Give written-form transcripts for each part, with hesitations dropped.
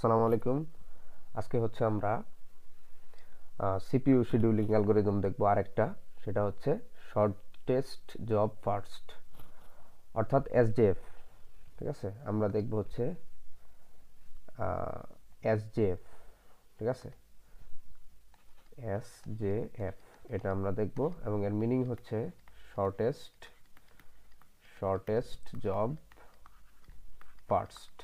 আসসালামু আলাইকুম। আজকে হচ্ছে আমরা সিপিইউ শিডিউলিং অ্যালগরিদম দেখব আরেকটা, সেটা হচ্ছে শর্টেস্ট জব ফার্স্ট, অর্থাৎ এসজেএফ। ঠিক আছে, আমরা দেখব হচ্ছে এসজেএফ। ঠিক আছে, এসজেএফ এটা আমরা দেখব এবং এর মিনিং হচ্ছে শর্টেস্ট জব ফার্স্ট।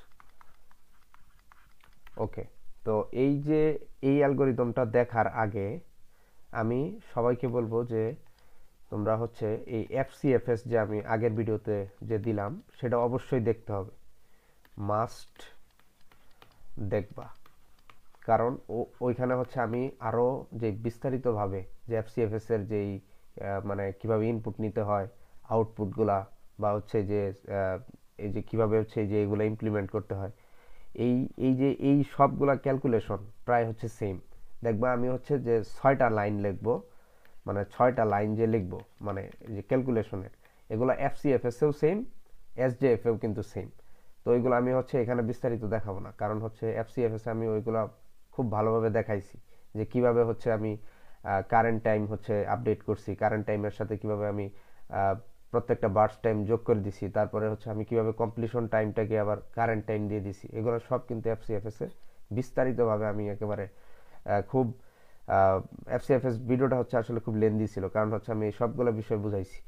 ওকে, তো এই অ্যালগরিদমটা দেখার আগে আমি সবাইকে বলবো যে তোমরা হচ্ছে এই এফসিএফএস যে আমি আগের ভিডিওতে যে দিলাম সেটা অবশ্যই দেখতে হবে, মাস্ট দেখবা। কারণ ওইখানে হচ্ছে আমি আরও যে বিস্তারিতভাবে যে এফসিএফএস এর যেই মানে কিভাবে ইনপুট নিতে হয়, আউটপুটগুলা, বা হচ্ছে যে এই যে কিভাবে হচ্ছে যে এগুলো ইমপ্লিমেন্ট করতে হয়, এই এই যে এই সবগুলা ক্যালকুলেশন প্রায় হচ্ছে সেম। দেখবা আমি হচ্ছে যে 6টা লাইন লিখবো, মানে 6টা লাইন যে লিখবো মানে যে ক্যালকুলেশনের, এগুলো এফসিএফএস এও সেম, এসজেএফ এও কিন্তু সেম। তো ওইগুলো আমি হচ্ছে এখানে বিস্তারিত দেখাবো না, কারণ হচ্ছে এফসিএফএস আমি ওইগুলো খুব ভালোভাবে দেখাইছি যে কিভাবে হচ্ছে আমি কারেন্ট টাইম হচ্ছে আপডেট করছি, কারেন্ট টাইমের সাথে কিভাবে আমি প্রত্যেকটা বার্স টাইম যোগ করে দিছি, তারপরে হচ্ছে আমি কিভাবে কমপ্লিশন টাইমটাকে আবার কারেন্ট টাইম দিয়ে দিছি। এগুলো সব কিন্তু এফসিএফএস এ বিস্তারিতভাবে আমি একেবারে খুব এফসিএফএস ভিডিওটা হচ্ছে আসলে খুব লেন্দি ছিল, কারণ হচ্ছে আমি সবগুলো বিষয় বুঝাইছি।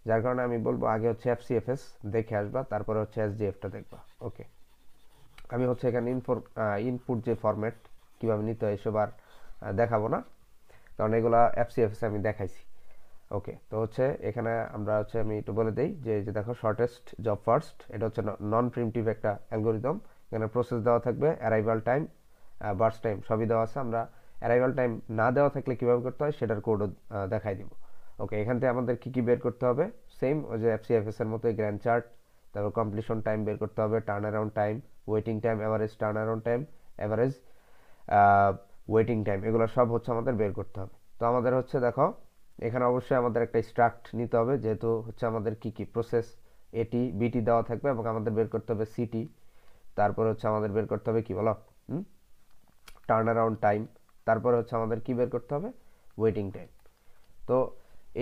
যার কারণে আমি বলবো আগে হচ্ছে এফসিএফএস দেখে আসবা, তারপরে হচ্ছে এসডিএফটা দেখবা। ওকে, আমি হচ্ছে এখানে ইনপুট যে ফরম্যাট কিভাবে নিতে হয় এসব আর দেখাবো না, কারণ এগুলা এফসিএফএস আমি দেখাইছি। ওকে, তো হচ্ছে এখানে আমরা হচ্ছে আমি একটু বলে দেই যে দেখো শর্টেস্ট জব ফার্স্ট, এটা হচ্ছে নন প্রিমিটিভ একটা অ্যালগরিদম। এখানে প্রসেস দেওয়া থাকবে, অ্যারাইভাল টাইম, বার্স টাইম সবই দেওয়া আছে। আমরা অ্যারাইভাল টাইম না দেওয়া থাকলে কীভাবে করতে হয় সেটার কোডও দেখাই দিব। ওকে, এখান থেকে আমাদের কী কী বের করতে হবে, সেম ওই যে এফসিএফএস এর মতোই গ্র্যান্ড চার্ট, তারপর কমপ্লিশন টাইম বের করতে হবে, turn around time, waiting time, average turn around time, average waiting time, এগুলো সব হচ্ছে আমাদের বের করতে হবে। তো আমাদের হচ্ছে দেখো এখানে অবশ্যই আমাদের একটা স্ট্রাক্ট নিতে হবে, যেহেতু হচ্ছে আমাদের কি কি প্রসেস এটি বিটি দেওয়া থাকবে এবং আমাদের বের করতে হবে সিটি, তারপরে হচ্ছে আমাদের বের করতে হবে কি বলো টার্ন অ্যারাউন্ড টাইম, তারপরে হচ্ছে আমাদের কি বের করতে হবে ওয়েটিং টাইম। তো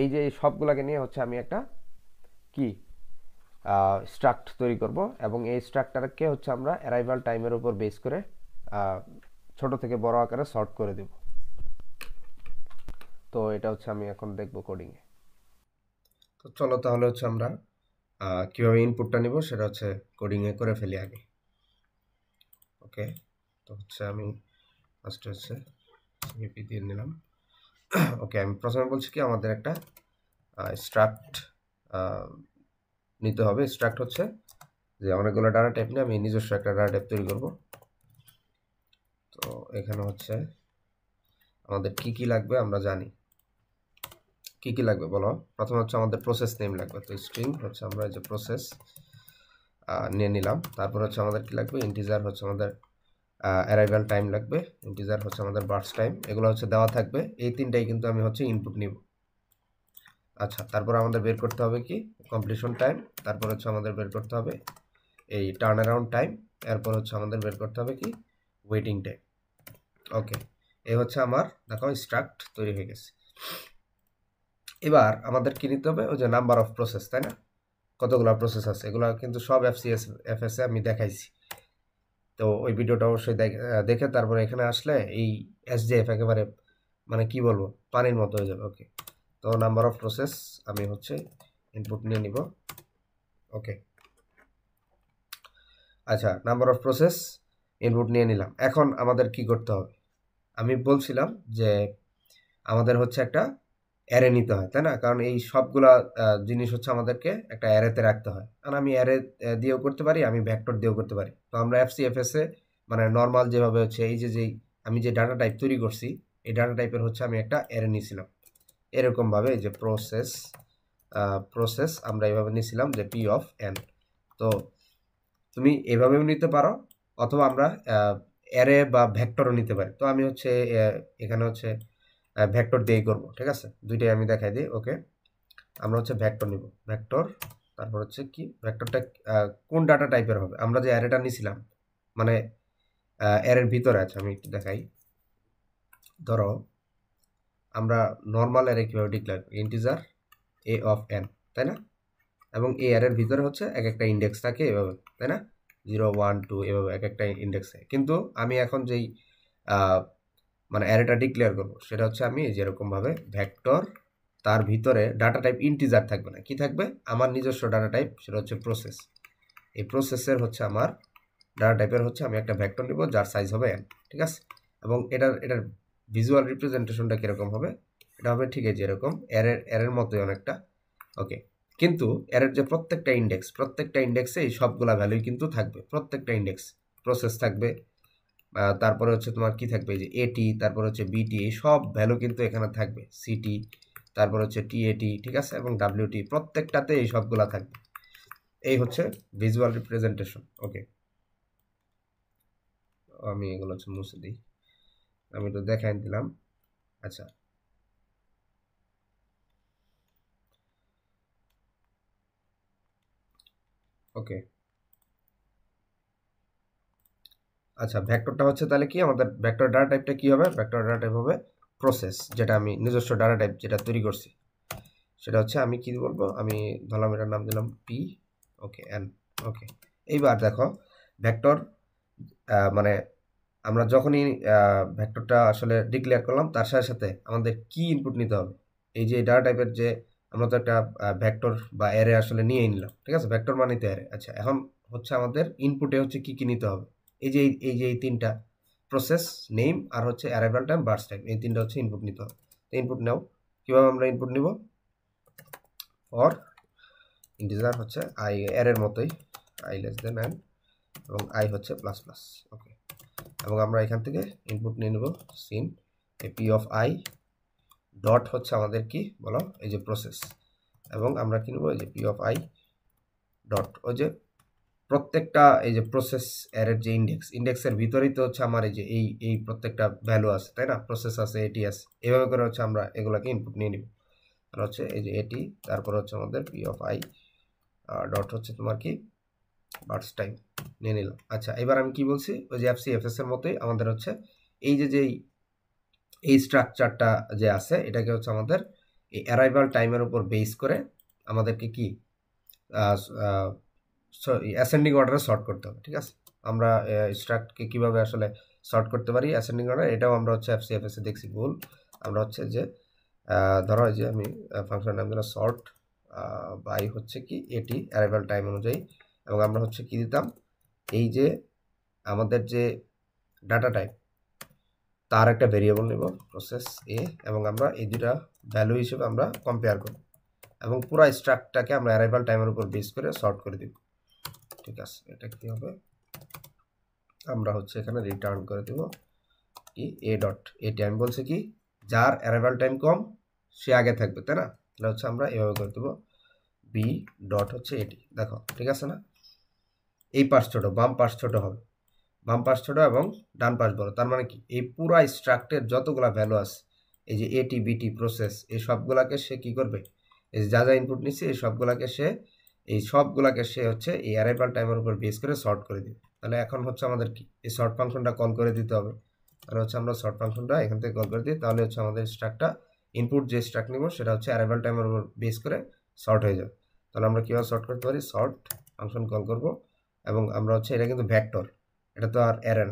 এই যে সবগুলোকে নিয়ে হচ্ছে আমি একটা কি স্ট্রাক্ট তৈরি করব এবং এই স্ট্রাক্টারকে হচ্ছে আমরা অ্যারাইভাল টাইমের উপর বেস করে ছোট থেকে বড় আকারে সর্ট করে দেব। তো এটা হচ্ছে আমি এখন দেখব কোডিংয়ে। তো চলো তাহলে হচ্ছে আমরা কিভাবে ইনপুটটা নিব সেটা হচ্ছে কোডিংয়ে করে ফেলি আগে। ওকে, তো হচ্ছে আমি ফার্স্ট হচ্ছে সিপি দিয়ে নিলাম। ওকে, আমি প্রথমে বলছি কি আমাদের একটা স্ট্রাক্ট নিতে হবে। স্ট্রাক্ট হচ্ছে যে অনেকগুলো ডাটা টাইপ নিয়ে আমি নিজস্ব একটা ডাটা টাইপ তৈরি করব। তো এখানে হচ্ছে আমাদের কি কি লাগবে আমরা জানি। কি কি লাগবে বলো? প্রথমে হচ্ছে আমাদের প্রসেস নেম লাগবে, তো স্ট্রিং হচ্ছে আমরা যে প্রসেস নিয়ে নিলাম। তারপর হচ্ছে আমাদের কি লাগবে, ইন্টিজার হচ্ছে আমাদের অ্যারাইভাল টাইম লাগবে, ইন্টিজার হচ্ছে আমাদের বার্স টাইম, এগুলো হচ্ছে দেওয়া থাকবে। এই তিনটাই কিন্তু আমি হচ্ছে ইনপুট নিব। আচ্ছা, তারপর আমাদের বের করতে হবে কি কমপ্লিশন টাইম, তারপর হচ্ছে আমাদের বের করতে হবে এই টার্ন অ্যারাউন্ড টাইম, এরপর হচ্ছে আমাদের বের করতে হবে কি ওয়েটিং টাইম। ওকে, এই হচ্ছে আমার দেখো স্ট্রাক্ট তৈরি হয়ে গেছে। এবার আমাদের কি নিতে হবে, ওই যে নাম্বার অফ প্রসেস, তাই না? কতগুলো প্রসেস আছে এগুলো কিন্তু সব এফএস এ আমি দেখাইছি। তো ওই ভিডিওটা অবশ্যই দেখে তারপরে এখানে আসলে এই এসজেএফ একেবারে মানে কি বলবো পানির মতো হয়ে যাবে। ওকে, তো নাম্বার অফ প্রসেস আমি হচ্ছে ইনপুট নিয়ে নিব। ওকে, আচ্ছা, নাম্বার অফ প্রসেস ইনপুট নিয়ে নিলাম। এখন আমাদের কি করতে হবে, আমি বলছিলাম যে আমাদের হচ্ছে একটা অ্যারে নিতে হয়, তাই না? কারণ এই সবগুলা জিনিস হচ্ছে আমাদেরকে একটা অ্যারেতে রাখতে হয়। কারণ আমি অ্যারে দিয়েও করতে পারি, আমি ভেক্টর দিয়েও করতে পারি। তো আমরা এফসিএফএস এ মানে নর্মাল যেভাবে হচ্ছে এই যে আমি যে ডাটা টাইপ তৈরি করছি, এই ডাটা টাইপের হচ্ছে আমি একটা অ্যারে নিয়েছিলাম এরকমভাবে, এই যে প্রসেস আমরা এইভাবে নিয়েছিলাম যে পি অফ এন। তো তুমি এভাবেও নিতে পারো, অথবা আমরা অ্যারে বা ভেক্টরও নিতে পারি। তো আমি হচ্ছে এখানে হচ্ছে ভেক্টর দিয়েই করব। ঠিক আছে, দুইটাই আমি দেখাই দিই। ওকে, আমরা হচ্ছে ভেক্টর নিব, ভেক্টর, তারপর হচ্ছে কি ভেক্টরটা কোন ডাটা টাইপের হবে, আমরা যে অ্যারেটা নিয়েছিলাম মানে অ্যারের ভিতরে আছে, আমি একটু দেখাই। ধরো আমরা নর্মাল অ্যারে কীভাবে ডিক্লেয়ার করি, ইন্টিজার এ অফ এন, তাই না? এবং এই অ্যারের ভিতরে হচ্ছে এক একটা ইন্ডেক্স থাকে এভাবে, তাই না? 0 1 2 এভাবে এক একটা ইন্ডেক্স থাকে। কিন্তু আমি এখন যেই মানে অ্যারেটা ডিক্লেয়ার করবো সেটা হচ্ছে আমি যেরকমভাবে ভেক্টর, তার ভিতরে ডাটা টাইপ ইন্টিজার থাকবে না, কি থাকবে? আমার নিজস্ব ডাটা টাইপ, সেটা হচ্ছে প্রসেস। এই প্রসেসের হচ্ছে আমার ডাটা টাইপের হচ্ছে আমি একটা ভেক্টর নিব যার সাইজ হবে n, ঠিক আছে? এবং এটার ভিজুয়াল রিপ্রেজেন্টেশনটা কীরকম হবে? এটা হবে ঠিক আছে এরকম এরের মতোই অনেকটা, ওকে। কিন্তু এরের যে প্রত্যেকটা ইন্ডেক্সে এই সবগুলা ভ্যালুই কিন্তু থাকবে, প্রত্যেকটা ইন্ডেক্স প্রসেস থাকবে। তারপরে হচ্ছে তোমার কি থাকবে, যে এটি, তারপরে হচ্ছে বিটি, এই সব ভ্যালু কিন্তু এখানে থাকবে, সিটি, তারপর হচ্ছে টিএটি, ঠিক আছে, এবং ডাব্লিউটি, প্রত্যেকটাতে এই সবগুলা থাকবে। এই হচ্ছে ভিজুয়াল রিপ্রেজেন্টেশন, ওকে। আমি এগুলো হচ্ছে মুছে দিই, আমি তো দেখাই দিলাম। আচ্ছা, ওকে। আচ্ছা, ভেক্টরটা হচ্ছে তাহলে কি, আমাদের ভেক্টর ডাটা টাইপটা কি হবে? ভেক্টর ডাটা টাইপ হবে প্রসেস, যেটা আমি নিজস্ব ডাটা টাইপ যেটা তৈরি করছি সেটা হচ্ছে আমি কি বলবো, আমি ধরলাম এটার নাম দিলাম পি, ওকে, এন, ওকে। এইবার দেখো ভেক্টর মানে আমরা যখনই ভেক্টরটা আসলে ডিক্লেয়ার করলাম, তার সাথে সাথে আমাদের কি ইনপুট নিতে হবে? এই যে ডাটা টাইপের যে আমরা তো একটা ভেক্টর বা অ্যারে আসলে নিয়েই নিলাম, ঠিক আছে, ভেক্টর মানে তো অ্যারে। আচ্ছা, এখন হচ্ছে আমাদের ইনপুটে হচ্ছে কি কি নিতে হবে? এই তিনটা, প্রসেস, নেম, আর হচ্ছে অ্যারাইভাল টাইম, বার্স টাইম, এই তিনটা হচ্ছে ইনপুট নিতে হবে। ইনপুট নাও, কীভাবে আমরা ইনপুট নিব? ফর ইন্টিজার হচ্ছে আই, অ্যারের মতোই, আই লেস দেন এন, এবং আই হচ্ছে প্লাস প্লাস, ওকে। এবং আমরা এখান থেকে ইনপুট নিয়ে নেব cin a p of I dot হচ্ছে আমাদের কি বলো, এই যে প্রসেস, এবং আমরা কি নেব, এই যে পি অফ আই ডট, ওই যে প্রত্যেকটা এই যে প্রসেস অ্যারের যে ইন্ডেক্সের ভিতরেই তো হচ্ছে আমার এই যে এই প্রত্যেকটা ভ্যালু আছে, তাই না? প্রসেস আছে, এটি আছে, এভাবে করে হচ্ছে আমরা এগুলাকে ইনপুট নিয়ে নিব। আর হচ্ছে এই যে এটি, তারপর হচ্ছে আমাদের পি অফ আই ডট হচ্ছে তোমার কি বার্স টাইম নিয়ে নিলাম। আচ্ছা, এবার আমি কি বলছি, ওই যে এফসিএফএস এর মতোই আমাদের হচ্ছে এই যে এই স্ট্রাকচারটা যে আছে, এটাকে হচ্ছে আমাদের এই অ্যারাইভাল টাইমের উপর বেস করে আমাদেরকে কি অ্যাসেন্ডিং অর্ডারে সর্ট করতে হবে, ঠিক আছে? আমরা স্ট্রাককে কিভাবে আসলে সর্ট করতে পারি অ্যাসেন্ডিং অর্ডার, এটাও আমরা হচ্ছে এফসিএফএস এ দেখছি ভুল। আমরা হচ্ছে যে ধরো যে আমি ফাংশন নাম দিলাম সর্ট বাই হচ্ছে কি এটি অ্যারাইভাল টাইম অনুযায়ী, এবং আমরা হচ্ছে কি দিতাম, এই যে আমাদের যে ডাটা টাইপ তার একটা ভেরিয়েবল নেব প্রসেস এ, এবং আমরা এই দুটা ভ্যালু হিসেবে আমরা কম্পেয়ার করব, এবং পুরো স্ট্রাকটাকে আমরা অ্যারাইভাল টাইমের উপর বেস করে সর্ট করে দিব, ঠিক আছে? এটা কি হবে, আমরা হচ্ছে এখানে রিটার্ন করে দেব কি এ ডট, এটি আমি বলছি কি যার অ্যারাইভাল টাইম কম সে আগে থাকবে, তাই না? তাহলে হচ্ছে আমরা এভাবে করে দেবো বি ডট হচ্ছে এটি, দেখো ঠিক আছে না? এই পাশ ছোট, বাম পাশ ছোট হবে, বাম পাশ ছোট এবং ডান পাশ বড়। তার মানে কি, এই পুরা স্ট্রাকচারের যতগুলা ভ্যালু আছে, এই যে এটি বিটি প্রসেস, এই সবগুলাকে সে কি করবে, এই যে যা ইনপুট নিচ্ছে এই সবগুলাকে সে হচ্ছে এই অ্যারাইভাল টাইমের উপর বেস করে সর্ট করে দিবে। তাহলে এখন হচ্ছে আমাদের কি এই সর্ট ফাংশনটা কল করে দিতে হবে। তাহলে হচ্ছে আমরা সর্ট ফাংশনটা এখান থেকে কল করে দিই, তাহলে হচ্ছে আমাদের স্ট্রাকটা ইনপুট যে স্ট্রাক নিব সেটা হচ্ছে অ্যারাইভাল টাইমের উপর বেস করে সর্ট হয়ে যাবে। তাহলে আমরা কীভাবে সর্ট করতে পারি, সর্ট ফাংশন কল করব, এবং আমরা হচ্ছে এটা কিন্তু ভেক্টর, এটা তো আর অ্যারে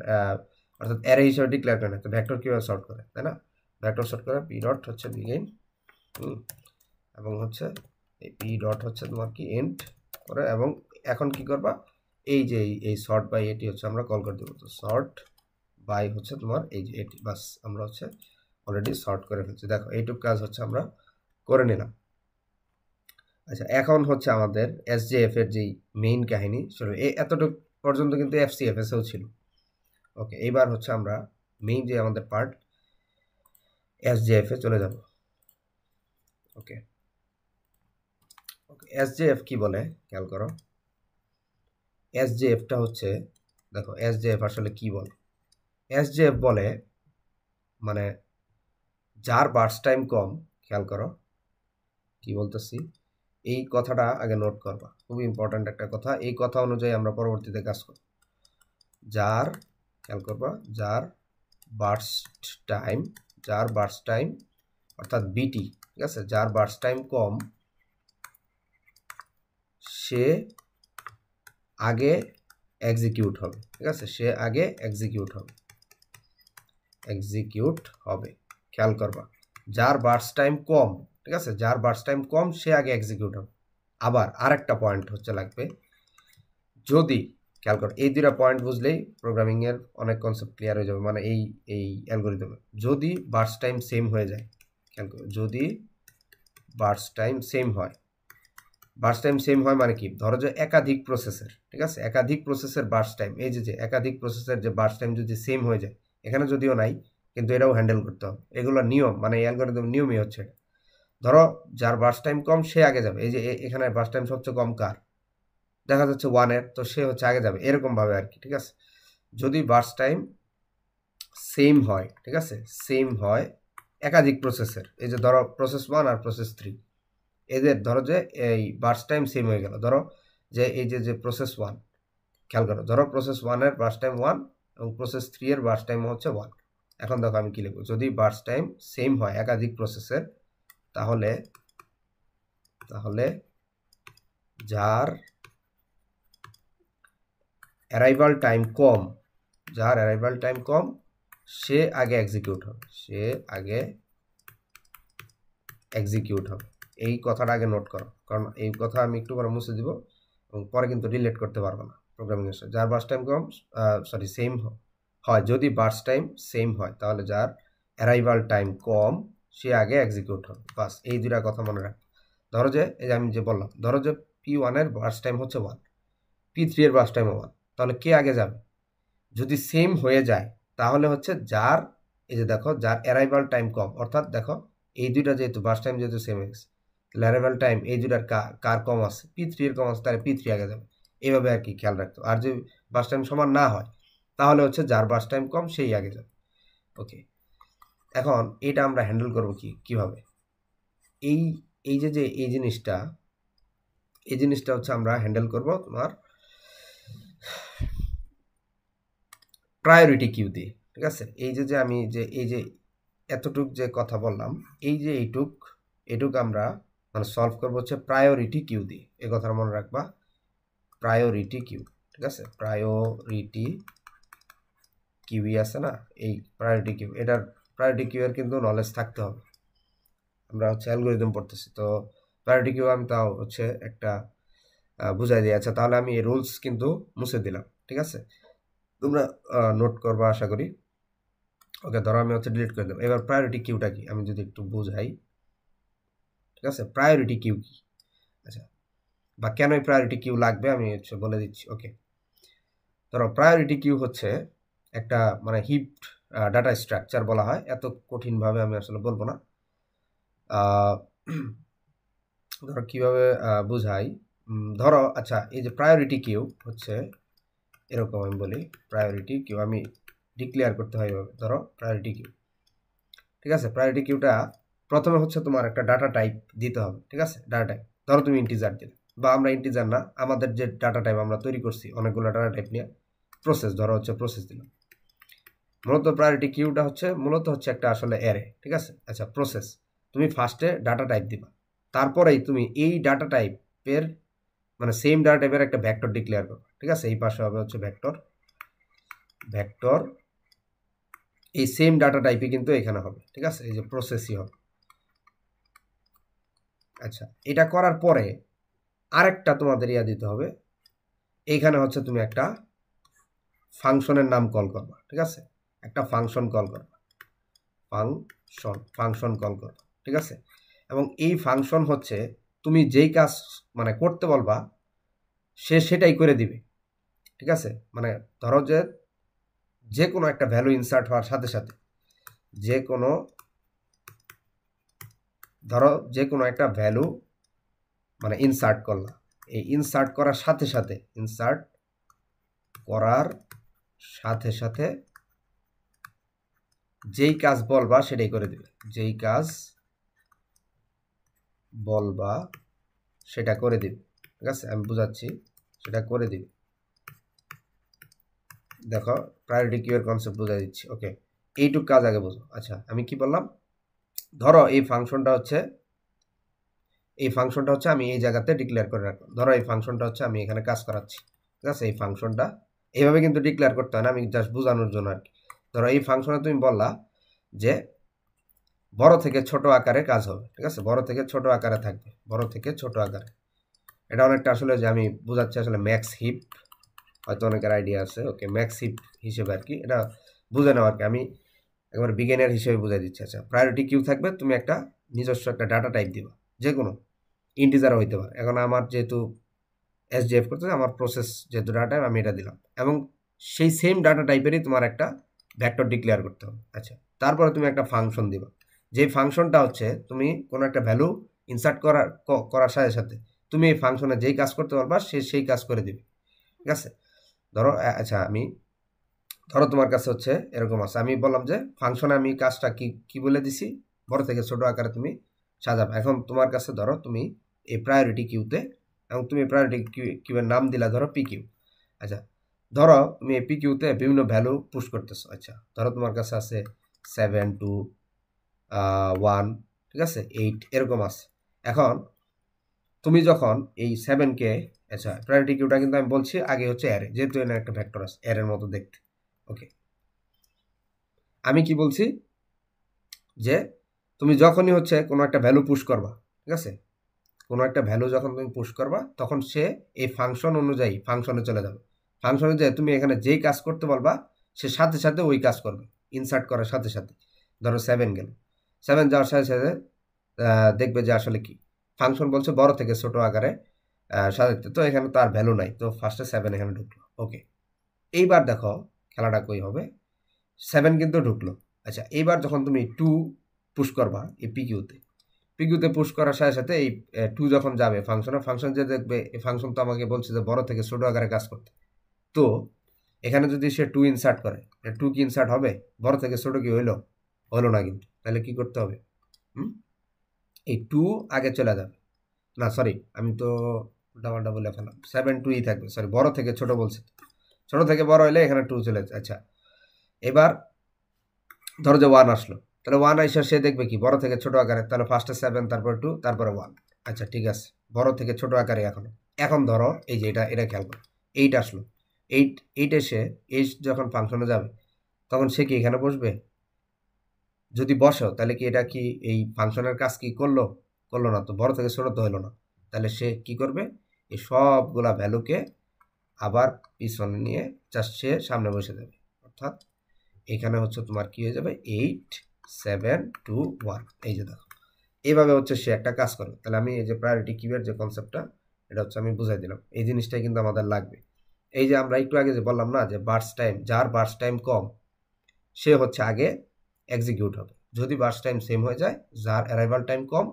অর্থাৎ অ্যারে হিসেবে ডিক্লেয়ার করে না, তো ভেক্টর কীভাবে সর্ট করে, তাই না? ভেক্টর সর্ট করে পি ডট হচ্ছে বিগিন, এবং হচ্ছে এই পি ডট হচ্ছে তোমার কি এন্ড করে, এবং এখন কি করবা, এই যে এই সর্ট বাই এটি হচ্ছে আমরা কল করে দেবো। তো সর্ট বাই হচ্ছে তোমার এই যে এটি, বাস আমরা হচ্ছে অলরেডি সর্ট করে ফেলছি। দেখো এইটুকু কাজ হচ্ছে আমরা করে নিলাম। আচ্ছা, এখন হচ্ছে আমাদের এসজেএফ এর যেই মেইন কাহিনী সেটা এতটুকু পর্যন্ত কিন্তু এফসিএফএস এও ছিল, ওকে। এইবার হচ্ছে আমরা মেইন যে আমাদের পার্ট এসজেএফ এ চলে যাব, ওকে। ওকে, এসজেএফ কি বলে খেয়াল করো, এসজেএফটা হচ্ছে, দেখো এসজেএফ আসলে কি বলে, এসজেএফ বলে মানে যার বার্স টাইম কম, খেয়াল করো কি বলতেছি, এই কথাটা আগে নোট করবা, খুবই ইম্পর্ট্যান্ট একটা কথা, এই কথা অনুযায়ী আমরা পরবর্তীতে কাজ করব। যার খেয়াল করবা, যার বার্স্ট টাইম অর্থাৎ বিটি, ঠিক আছে, যার বার্স্ট টাইম কম সে আগে এক্সিকিউট হবে, ঠিক আছে, সে আগে এক্সিকিউট হবে। খেয়াল করবা, যার বার্স্ট টাইম কম, ঠিক আছে, যার বার্স্ট টাইম কম সে আগে এক্সিকিউট হবে। আবার আরেকটা পয়েন্ট হচ্ছে লাগবে, যদি খেয়াল করো, এই দুইটা পয়েন্ট বুঝলেই প্রোগ্রামিং এর অনেক কনসেপ্ট ক্লিয়ার হয়ে যাবে, মানে এই অ্যালগরিদমে যদি বার্স্ট টাইম সেম হয়ে যায়, খেয়াল করো, যদি বার্স্ট টাইম সেম হয়, বার্স্ট টাইম সেম হয় মানে কি, ধরো যে একাধিক প্রসেসের, ঠিক আছে, একাধিক প্রসেসের বার্স্ট টাইম, এই যে একাধিক প্রসেসের যে বার্স্ট টাইম যদি সেম হয়ে যায়, এখানে যদিও নাই কিন্তু এটাও হ্যান্ডেল করতে হবে, এগুলো নিয়ম, মানে এই অ্যালগরিদম নিয়মই হচ্ছে। ধরো যার বার্স্ট টাইম কম সে আগে যাবে, এই যে এখানে বার্স্ট টাইম সবচেয়ে কম কার, দেখা যাচ্ছে 1-এর, তো সে হচ্ছে আগে যাবে, এরকম ভাবে আর কি, ঠিক আছে। যদি বার্স্ট টাইম সেম হয়, ঠিক আছে, সেম হয় একাধিক প্রসেসের, এই যে ধরো প্রসেস 1 আর প্রসেস 3, এদের ধরো যে এই বার্স্ট টাইম সেম হয়ে গেল, ধরো যে এই যে প্রসেস 1, খেয়াল করো, ধরো প্রসেস 1-এর বার্স্ট টাইম 1 এবং প্রসেস 3-এর বার্স্ট টাইম হচ্ছে 1। এখন দেখো আমি কি লিখবো, যদি বার্স্ট টাইম সেম হয় একাধিক প্রসেসের, তাহলে যার অ্যারাইভাল টাইম কম, যার অ্যারাইভাল টাইম কম সে আগে এক্সিকিউট হবে, এই কথাটা আগে নোট করো, কারণ এই কথা আমি একটু পরে মুছে দিব এবং পরে কিন্তু রিলেট করতে পারবো না প্রোগ্রামিং এর সাথে। যার বার্স্ট টাইম কম সেম হয়, যদি বার্স্ট টাইম সেম হয় তাহলে যার অ্যারাইভাল টাইম কম সে আগে এক্সিকিউট হবে, বাস এই দুটা কথা মনে রাখ। ধরো যে এই যে আমি যে বললাম, ধরো যে P1 এর বার্স্ট টাইম হচ্ছে 1, P3 এর বার্স্ট টাইম 1, তাহলে কে আগে যাবে, যদি সেম হয়ে যায় তাহলে হচ্ছে যার, এই যে দেখো যার অ্যারাইভাল টাইম কম, অর্থাৎ দেখো এই দুইটা যেহেতু বার্স্ট টাইম যেহেতু সেম হয়ে গেছে, তাহলে অ্যারাইভাল টাইম এই দুইটার কার কম আছে, P3 এর কম আছে, তাহলে P3 আগে যাবে, এইভাবে আর কি খেয়াল রাখতো। আর যদি বার্স্ট টাইম সমান না হয় তাহলে হচ্ছে যার বার্স্ট টাইম কম সেই আগে যাবে। ওকে, এখন এটা আমরা হ্যান্ডেল করবো কিভাবে, এই যে এই জিনিসটা হচ্ছে আমরা হ্যান্ডেল করব তোমার প্রায়োরিটি কিউ দিয়ে, ঠিক আছে। এই যে আমি এই যে এতটুক যে কথা বললাম, এই যে এইটুক আমরা মানে সলভ করবো হচ্ছে প্রায়োরিটি কিউ দিয়ে, এই কথাটা মনে রাখবা, প্রায়োরিটি কিউ, ঠিক আছে, প্রায়োরিটি কিউই আছে না, এই প্রায়োরিটি কিউ, এটার প্রায়োরিটি কিউ এর কিন্তু নলেজ থাকতে হবে, আমরা হচ্ছে অ্যালগরিদম পড়তেছি তো প্রায়োরিটি কিউ আমি তাও হচ্ছে একটা বুঝাই দিয়ে, আচ্ছা তাহলে আমি এই রুলস কিন্তু মুছে দিলাম, ঠিক আছে, তোমরা নোট করবা আশা করি। ওকে, ধরো আমি হচ্ছে ডিলিট করে দেবো। এবার প্রায়োরিটি কিউটা কি আমি যদি একটু বুঝাই, ঠিক আছে, প্রায়োরিটি কিউ কি, আচ্ছা, বা কেন প্রায়োরিটি কিউ লাগবে আমি হচ্ছে বলে দিচ্ছি। ওকে, ধরো প্রায়োরিটি কিউ হচ্ছে একটা মানে হিপ ডাটা স্ট্রাকচার বলা হয়, এত কঠিনভাবে আমি আসলে বলবো না। ধরো কিভাবে বুঝাই, ধরো আচ্ছা এই যে প্রায়োরিটি কিউ হচ্ছে এরকম, আমি বলি প্রায়োরিটি কিউ আমি ডিক্লেয়ার করতে হয় এভাবে, ধরো প্রায়োরিটি কিউ, ঠিক আছে, প্রায়োরিটি কিউটা প্রথমে হচ্ছে তোমার একটা ডাটা টাইপ দিতে হবে, ঠিক আছে, ডাটা টাইপ, ধরো তুমি ইন্টিজার দিলে, বা আমরা ইন্টিজার না, আমাদের যে ডাটা টাইপ আমরা তৈরি করছি অনেকগুলো ডাটা টাইপ নিয়ে, প্রসেস, ধরো হচ্ছে প্রসেস দিলাম, মূলত প্রায়োরিটি কিউটা মূলত হচ্ছে একটা আসলে অ্যারে, ঠিক আছে। আচ্ছা প্রসেস, তুমি ফার্স্টে ডাটা টাইপ দিবা, তারপরেই তুমি এই ডাটা টাইপের মানে সেম ডাটা টাইপের একটা ভেক্টর ডিক্লেয়ার করবে, ঠিক আছে, এই পাশে হবে হচ্ছে ভেক্টর, এই সেম ডাটা টাইপই কিন্তু এখানে হবে, ঠিক আছে, এই যে প্রসেসই হবে। আচ্ছা, এটা করার পরে আরেকটা তোমাদের দিতে হবে, এইখানে হচ্ছে তুমি একটা ফাংশনের নাম কল করবা, ঠিক আছে, একটা ফাংশন কল করবা, ফাংশন কল করবা, ঠিক আছে, এবং এই ফাংশন হচ্ছে তুমি যেই কাজ মানে করতে বলবা সে সেটাই করে দিবে, ঠিক আছে, মানে ধরো যে কোনো একটা ভ্যালু ইনসার্ট হওয়ার সাথে সাথে ধরো যে কোনো একটা ভ্যালু মানে ইনসার্ট করলাম, এই ইনসার্ট করার সাথে যেই কাজ বলবা সেটাই করে দিবে, যেই কাজ বলবা সেটা করে দিবে, ঠিক আছে, আমি বুঝাচ্ছি, সেটা করে দিবে, দেখো প্রায়োরিটি কিউ এর কনসেপ্ট বুঝাই দিচ্ছি। ওকে, এইটুক কাজ আগে বুঝো। আচ্ছা, আমি কি বললাম, ধরো এই ফাংশনটা হচ্ছে আমি এই জায়গাতে ডিক্লেয়ার করে রাখলাম। ধরো এই ফাংশনটা হচ্ছে আমি এখানে কাজ করাচ্ছি, ঠিক আছে? এই ফাংশনটা এইভাবে কিন্তু ডিক্লেয়ার করতে হয় না, আমি জাস্ট বোঝানোর জন্য আর কি। ধরো এই ফাংশনে তুমি বললা যে বড় থেকে ছোট আকারে কাজ হবে, ঠিক আছে? বড় থেকে ছোট আকারে থাকবে, বড় থেকে ছোট আকারে। এটা অনেকটা আসলে যে আমি বোঝাচ্ছি আসলে ম্যাক্স হিপ, হয়তো অনেকের আইডিয়া আছে। ওকে, ম্যাক্স হিপ হিসেবে আর কি, এটা বুঝে নাও আর কি, আমি একবার বিজ্ঞানের হিসেবে বুঝাই দিচ্ছি। আচ্ছা, প্রায়োরিটি কিউ থাকবে, তুমি একটা নিজস্ব একটা ডাটা টাইপ দিবা, যে কোনো ইন্টিজারও হইতে পারে। এখন আমার যেহেতু এসডিএফ করতে আমার প্রসেস যেহেতু ডাটা টাইপ, আমি এটা দিলাম, এবং সেই সেম ডাটা টাইপেরই তোমার একটা ভেক্টর ডিক্লেয়ার করতে হবে। আচ্ছা, তারপরে তুমি একটা ফাংশন দিবা, যে ফাংশনটা হচ্ছে তুমি কোনো একটা ভ্যালু ইনসার্ট করার সাথে সাথে তুমি এই ফাংশনে যেই কাজ করতে পারবা সে সেই কাজ করে দিবে, ঠিক আছে? ধরো আচ্ছা, আমি ধরো তোমার কাছে হচ্ছে এরকম আছে, আমি বললাম যে ফাংশনে আমি কাজটা কি কি বলে দিছি, বড় থেকে ছোট আকারে তুমি সাজাবে। এখন তোমার কাছে ধরো তুমি এই প্রায়োরিটি কিউতে, এবং তুমি প্রায়োরিটি কিউ এর নাম দিলা ধরো পি কিউ। আচ্ছা, ধরো তুমি এই পি কিউতে বিভিন্ন ভ্যালু পুশ করতেছো। আচ্ছা, ধরো তোমার কাছে আছে 7 2 1, ঠিক আছে, 8 এরকম আছে। এখন তুমি যখন এই 7কে, আচ্ছা প্রায়োরিটি কিউটা কিন্তু আমি বলছি আগে হচ্ছে অ্যারে, যেহেতু এখানে একটা ভেক্টর আছে অ্যারের মতো দেখতে। ওকে, আমি কি বলছি যে তুমি যখনই হচ্ছে কোনো একটা ভ্যালু পুশ করবা, ঠিক আছে, কোনো একটা ভ্যালু যখন তুমি পুশ করবা তখন সে এই ফাংশন অনুযায়ী ফাংশনে চলে যাবে। ফাংশনে যে তুমি এখানে যেই কাজ করতে বলবা সে সাথে সাথে ওই কাজ করবে, ইনসার্ট করার সাথে সাথে। ধরো 7 গেল, 7 যাওয়ার সাথে সাথে দেখবে যে আসলে কি ফাংশন বলছে বড় থেকে ছোট আকারে সাজাতে, তো এখানে তো আর ভ্যালু নাই, তো ফার্স্টে 7 এখানে ঢুকলো। ওকে, এইবার দেখো খেলাটা কই হবে, 7 কিন্তু ঢুকলো। আচ্ছা, এইবার যখন তুমি 2 পুশ করবা এই পিকিউতে পুশ করার সাথে সাথে এই 2 যখন যাবে ফাংশন যে দেখবে এই ফাংশন তো আমাকে বলছে যে বড় থেকে ছোট আকারে কাজ করতে, তো এখানে যদি সে 2 ইনসার্ট করে, 2 কি ইনসার্ট হবে? বড় থেকে ছোট কি হইলো? হলো না কিন্তু। তাহলে কি করতে হবে? এই 2 আগে চলে যাবে, না সরি আমি তো ডাবল বলে ফেলাম, 7 2ই থাকবে, সরি বড় থেকে ছোট বলছে, ছোট থেকে বড় হইলে এখানে 2 চলে যাচ্ছে। আচ্ছা, এবার ধরো যে 1 আসলো, তাহলে 1 আইসা সে দেখবে কি বড় থেকে ছোট আকারে, তাহলে ফার্স্টে 7 তারপর 2 তারপরে 1। আচ্ছা ঠিক আছে, বড় থেকে ছোট আকারে এখন ধরো এই যে এটা খেয়াল করো, 8 আসলো, 8 এসে যখন ফাংশনে যাবে তখন সে কি এখানে বসবে? যদি বসো তাহলে কি এটা কি এই ফাংশনের কাজ কি করলো না, তো বড় থেকে ছোট তো হলো না। তাহলে সে কি করবে? এই সবগুলা ভ্যালুকে আবার পিছনে নিয়ে জাস্ট সে সামনে বসে যাবে, অর্থাৎ এখানে হচ্ছে তোমার কি হয়ে যাবে 8 7 2 1। এই যে দেখো এইভাবে হচ্ছে সে একটা কাজ করে। তাহলে আমি এই যে প্রায়োরিটি কিউয়ের যে কনসেপ্টটা এটা হচ্ছে আমি বুঝাই দিলাম, এই জিনিসটাই কিন্তু আমাদের লাগবে। এই যে আমরা একটু আগে যে বললাম না যে বার্স্ট টাইম, যার বার্স্ট টাইম কম সে হচ্ছে আগে এক্সিকিউট হবে, যদি বার্স্ট টাইম সেম হয়ে যায় যার অ্যারাইভাল টাইম কম